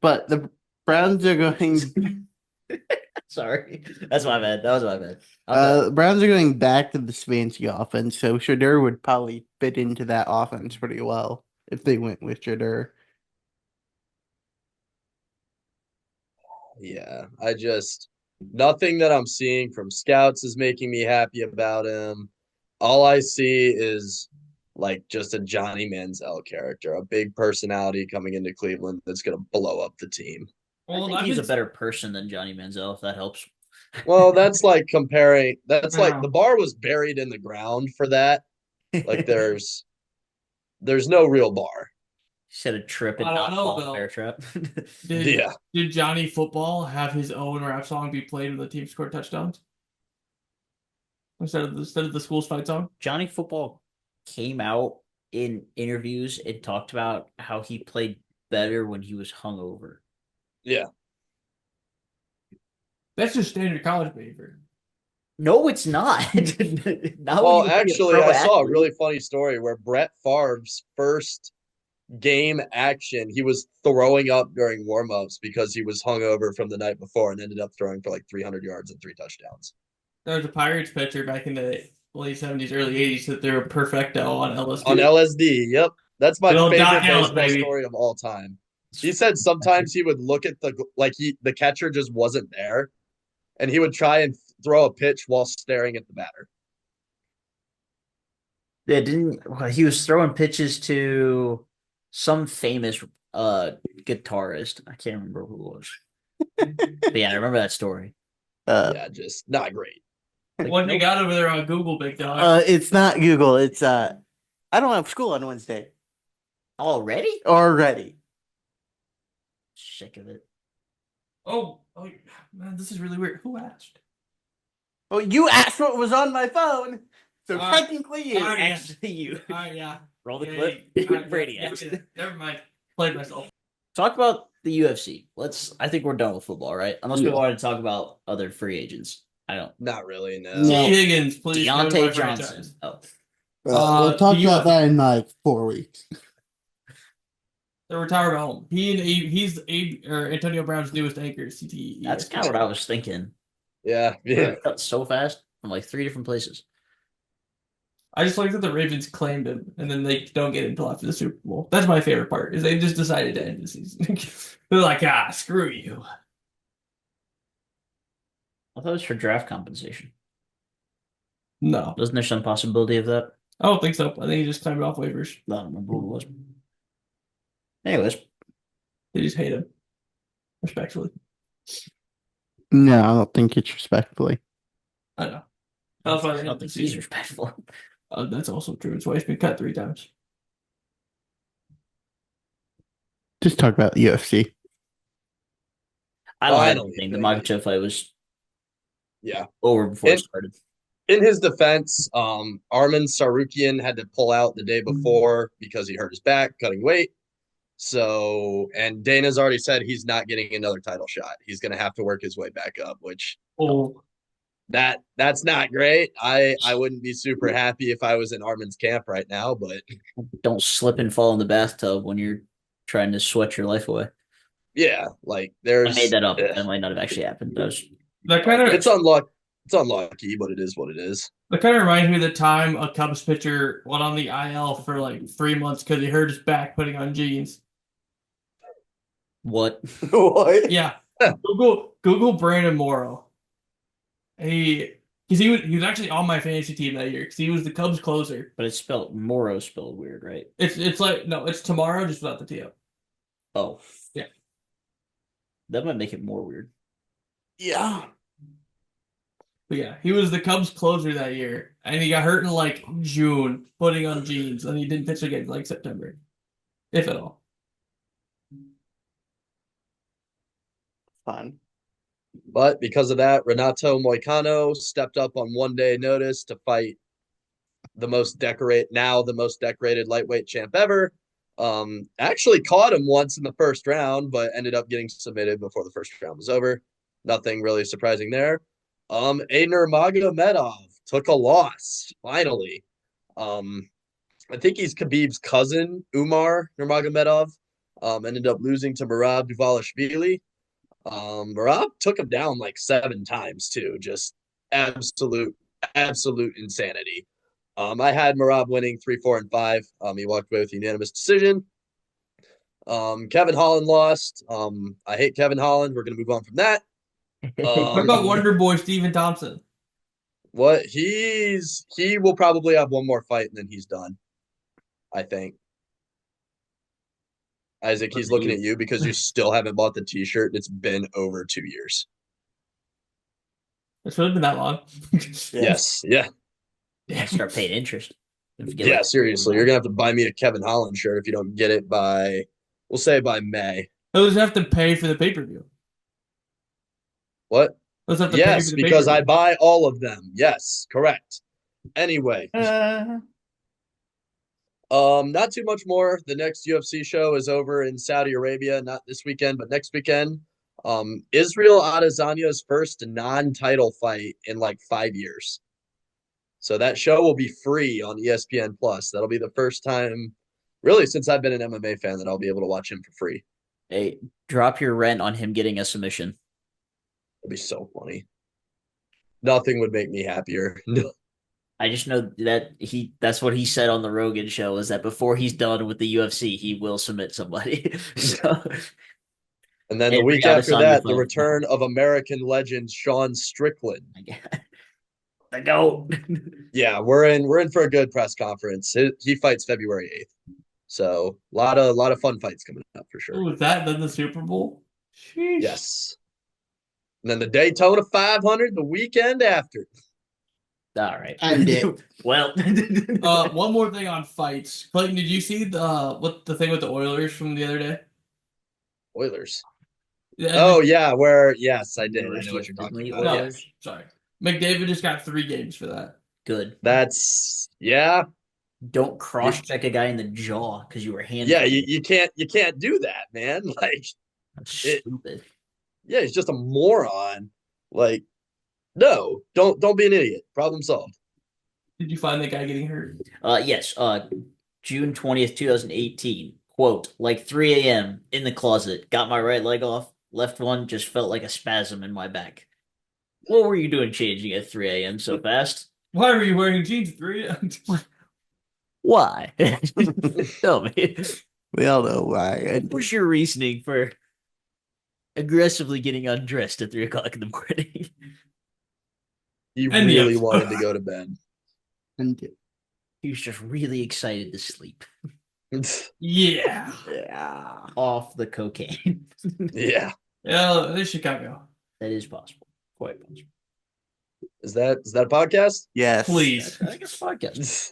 [SPEAKER 6] But the Browns are going.
[SPEAKER 2] Sorry. That's my bad. That was my bad.
[SPEAKER 6] Browns are going back to the Stefanski offense, so Shedeur would probably fit into that offense pretty well if they went with Shedeur.
[SPEAKER 4] Yeah. Nothing that I'm seeing from scouts is making me happy about him. All I see is like just a Johnny Manziel character, a big personality coming into Cleveland that's going to blow up the team.
[SPEAKER 2] I
[SPEAKER 1] Well,
[SPEAKER 2] think
[SPEAKER 1] I've
[SPEAKER 2] he's a
[SPEAKER 1] been
[SPEAKER 2] better person than Johnny Manziel, if that helps.
[SPEAKER 4] Well, that's like comparing, that's like the
[SPEAKER 1] Wow.
[SPEAKER 4] bar was buried in the ground for that. Like there's no real bar.
[SPEAKER 2] Said a trip and
[SPEAKER 1] I don't
[SPEAKER 2] not
[SPEAKER 1] know,
[SPEAKER 2] fall in
[SPEAKER 1] Bill.
[SPEAKER 2] bear trap.
[SPEAKER 1] Did
[SPEAKER 4] Yeah.
[SPEAKER 1] did Johnny Football have his own rap song be played when the team scored touchdowns instead of the school's fight song?
[SPEAKER 2] Johnny Football came out in interviews and talked about how he played better when he was hungover.
[SPEAKER 4] Yeah.
[SPEAKER 1] That's just standard college behavior.
[SPEAKER 2] No, it's not. Not when
[SPEAKER 4] Well,
[SPEAKER 2] you be a
[SPEAKER 4] actually,
[SPEAKER 2] pro
[SPEAKER 4] I saw a really
[SPEAKER 2] athlete.
[SPEAKER 4] funny story where Brett Favre's first game action, he was throwing up during warmups because he was hungover from the night before and ended up throwing for like 300 yards and 3 touchdowns.
[SPEAKER 1] There was a Pirates pitcher back in the late 70s, early 80s that they were perfecto on
[SPEAKER 4] On
[SPEAKER 1] LSD.
[SPEAKER 4] LSD, yep. That's my
[SPEAKER 1] Good old Doc
[SPEAKER 4] favorite
[SPEAKER 1] Ellis,
[SPEAKER 4] baseball
[SPEAKER 1] baby.
[SPEAKER 4] story of all time. He said sometimes he would look at the catcher just wasn't there, and he would try and throw a pitch while staring at the batter.
[SPEAKER 2] Yeah, didn't he was throwing pitches to some famous guitarist. I can't remember who it was. But yeah, I remember that story.
[SPEAKER 4] Yeah, just not great.
[SPEAKER 2] Like,
[SPEAKER 1] What you
[SPEAKER 2] nope.
[SPEAKER 1] got over there on Google, big dog?
[SPEAKER 6] It's not Google. It's I don't have school on Wednesday
[SPEAKER 2] Already?
[SPEAKER 6] already.
[SPEAKER 2] Sick of it.
[SPEAKER 1] Oh, man, this is really weird. Who asked?
[SPEAKER 6] Well, you asked what was on my phone, so
[SPEAKER 1] All right.
[SPEAKER 6] technically you.
[SPEAKER 1] All right.
[SPEAKER 2] Actually, you
[SPEAKER 1] Yeah.
[SPEAKER 2] roll the
[SPEAKER 1] Yeah,
[SPEAKER 2] clip.
[SPEAKER 1] yeah, yeah,
[SPEAKER 2] Brady
[SPEAKER 1] yeah,
[SPEAKER 2] asked.
[SPEAKER 1] yeah. Never mind. Played myself.
[SPEAKER 2] Talk about the UFC. I think we're done with football, right? Unless we
[SPEAKER 6] Yeah.
[SPEAKER 2] want to talk about other free agents. I don't.
[SPEAKER 4] Not really, no.
[SPEAKER 6] No.
[SPEAKER 1] T. Higgins, please go to my
[SPEAKER 2] Deontay Johnson.
[SPEAKER 1] franchise.
[SPEAKER 2] Oh,
[SPEAKER 6] We'll talk
[SPEAKER 1] the
[SPEAKER 6] about
[SPEAKER 1] UFC.
[SPEAKER 6] that in like 4 weeks.
[SPEAKER 1] The retirement home. He's Antonio Brown's newest anchor. CTE.
[SPEAKER 2] that's kind of what I was thinking.
[SPEAKER 4] Yeah, yeah.
[SPEAKER 2] Cut so fast from like 3 different places.
[SPEAKER 1] I just like that the Ravens claimed him, and then they don't get him until after the Super Bowl. That's my favorite part. Is they just decided to end the season. They're like, screw you.
[SPEAKER 2] I thought it was for draft compensation.
[SPEAKER 1] No,
[SPEAKER 2] Wasn't there some possibility of that?
[SPEAKER 1] I don't think so. I think he just claimed it off waivers.
[SPEAKER 2] I don't remember what it was. Anyways,
[SPEAKER 1] They just hate him, respectfully.
[SPEAKER 6] No, I don't think it's respectfully.
[SPEAKER 1] I know. That's why
[SPEAKER 2] I
[SPEAKER 1] they
[SPEAKER 2] don't
[SPEAKER 1] end the
[SPEAKER 2] think he's
[SPEAKER 1] season.
[SPEAKER 2] respectful.
[SPEAKER 1] That's also true. His wife's been cut 3 times.
[SPEAKER 6] Just talk about the UFC.
[SPEAKER 2] I don't have
[SPEAKER 4] Finally,
[SPEAKER 2] anything. The
[SPEAKER 4] baby.
[SPEAKER 2] Makachev fight was
[SPEAKER 4] Yeah.
[SPEAKER 2] over before it
[SPEAKER 4] It-
[SPEAKER 2] started.
[SPEAKER 4] In his defense, Arman Sarukian had to pull out the day before because he hurt his back cutting weight. So, and Dana's already said he's not getting another title shot. He's going to have to work his way back up, which
[SPEAKER 1] Oh,
[SPEAKER 4] that's not great. I wouldn't be super happy if I was in Arman's camp right now, but
[SPEAKER 2] Don't slip and fall in the bathtub when you're trying to sweat your life away.
[SPEAKER 4] yeah, like
[SPEAKER 2] I
[SPEAKER 4] there's
[SPEAKER 2] made that up. That might not have actually happened. That was
[SPEAKER 1] that kind of
[SPEAKER 4] it's unlucky, but it is what it is.
[SPEAKER 1] That kind of reminds me of the time a Cubs pitcher went on the IL for like 3 months because he hurt his back putting on jeans.
[SPEAKER 2] what?
[SPEAKER 3] What?
[SPEAKER 1] Yeah, Google Brandon Morrow. Because he was actually on my fantasy team that year because he was the Cubs closer.
[SPEAKER 2] But it's spelled Moro spelled weird, right?
[SPEAKER 1] It's like no, it's tomorrow just without the T.
[SPEAKER 2] Oh.
[SPEAKER 1] Yeah.
[SPEAKER 2] That might make it more weird.
[SPEAKER 6] Yeah.
[SPEAKER 1] But yeah, he was the Cubs closer that year, and he got hurt in like June putting on jeans, and he didn't pitch again in like September, if at all.
[SPEAKER 6] Fun.
[SPEAKER 4] But because of that, Renato Moicano stepped up on 1 day notice to fight the most decorated lightweight champ ever. Actually caught him once in the first round, but ended up getting submitted before the first round was over. Nothing really surprising there. A Nurmagomedov took a loss finally. I think he's Khabib's cousin, Umar Nurmagomedov. Ended up losing to Merab Dvalishvili. Merab took him down like 7 times too. Just absolute insanity. I had Merab winning 3, 4, and 5. He walked away with a unanimous decision. Kevin Holland lost. I hate Kevin Holland. We're gonna move on from that.
[SPEAKER 1] What about Wonder Boy Steven Thompson?
[SPEAKER 4] What he will probably have one more fight and then he's done. I think. Isaac, he's looking at you because you still haven't bought the t-shirt. It's been over 2 years.
[SPEAKER 1] It should have been that long.
[SPEAKER 4] Yes. Yeah.
[SPEAKER 2] Yeah, start paying interest.
[SPEAKER 4] Yeah, seriously. You're gonna have to buy me a Kevin Holland shirt if you don't get it by, we'll say by May.
[SPEAKER 1] Those have to pay for the pay-per-view.
[SPEAKER 4] What?
[SPEAKER 1] Those have to pay
[SPEAKER 4] Yes,
[SPEAKER 1] for the
[SPEAKER 4] because I
[SPEAKER 1] pay-per-view.
[SPEAKER 4] buy all of them. Yes, correct. Anyway, not too much more. The next UFC show is over in Saudi Arabia, not this weekend, but next weekend. Israel Adesanya's first non-title fight in like 5 years. So that show will be free on ESPN Plus. That'll be the first time, really, since I've been an MMA fan, that I'll be able to watch him for free.
[SPEAKER 2] Hey, drop your rent on him getting a submission.
[SPEAKER 4] It'd be so funny. Nothing would make me happier. No.
[SPEAKER 2] I just know that that's what he said on the Rogan show, is that before he's done with the UFC, he will submit somebody. So
[SPEAKER 4] And then the week after that, the return of American legend Sean Strickland.
[SPEAKER 2] The GOAT.
[SPEAKER 4] Yeah, we're in for a good press conference. He fights February 8th. So a lot of fun fights coming up for sure.
[SPEAKER 1] Was that then the Super Bowl? Sheesh.
[SPEAKER 4] Yes. And then the Daytona 500 the weekend after.
[SPEAKER 2] All right.
[SPEAKER 6] And it.
[SPEAKER 2] Well,
[SPEAKER 1] One more thing on fights. Clayton, did you see the thing with the Oilers from the other day?
[SPEAKER 4] Oilers.
[SPEAKER 1] Yeah,
[SPEAKER 4] Oh yeah, yes, I did. I know what you're talking about.
[SPEAKER 1] No,
[SPEAKER 4] Yes.
[SPEAKER 1] sorry. McDavid just got 3 games for that.
[SPEAKER 2] good.
[SPEAKER 4] That's yeah.
[SPEAKER 2] Don't cross check a guy in the jaw because you were handed.
[SPEAKER 4] Yeah, you can't do that, man. Like
[SPEAKER 2] That's stupid.
[SPEAKER 4] yeah, he's just a moron. Like, no, don't be an idiot. Problem solved.
[SPEAKER 1] Did you find the guy getting hurt?
[SPEAKER 2] Yes. June 20th, 2018. Quote, like 3 a.m. in the closet, got my right leg off, left one just felt like a spasm in my back. What were you doing changing at 3 a.m. so fast?
[SPEAKER 1] Why were you wearing jeans at 3?
[SPEAKER 2] Why? Tell me.
[SPEAKER 6] We all know why.
[SPEAKER 2] What was your reasoning for aggressively getting undressed at 3 o'clock in the morning?
[SPEAKER 4] He
[SPEAKER 1] And
[SPEAKER 4] really
[SPEAKER 1] yes.
[SPEAKER 4] wanted to go to bed.
[SPEAKER 6] And
[SPEAKER 2] He was just really excited to sleep.
[SPEAKER 1] Yeah.
[SPEAKER 2] Yeah. Off the cocaine.
[SPEAKER 4] Yeah.
[SPEAKER 1] Yeah, this Chicago.
[SPEAKER 2] That is possible. Quite possible.
[SPEAKER 4] Is that a podcast?
[SPEAKER 6] yes.
[SPEAKER 1] Please.
[SPEAKER 2] I think it's a podcast.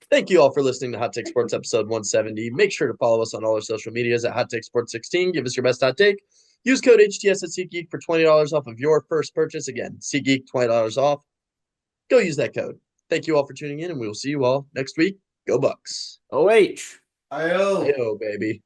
[SPEAKER 4] Thank you all for listening to Hot Take Sports episode 170. Make sure to follow us on all our social medias at Hot Take Sports 16. Give us your best hot take. Use code HTS at SeatGeek for $20 off of your first purchase. Again, SeatGeek, $20 off. Go use that code. Thank you all for tuning in, and we will see you all next week. Go Bucks.
[SPEAKER 2] OH.
[SPEAKER 6] I
[SPEAKER 4] Yo, baby.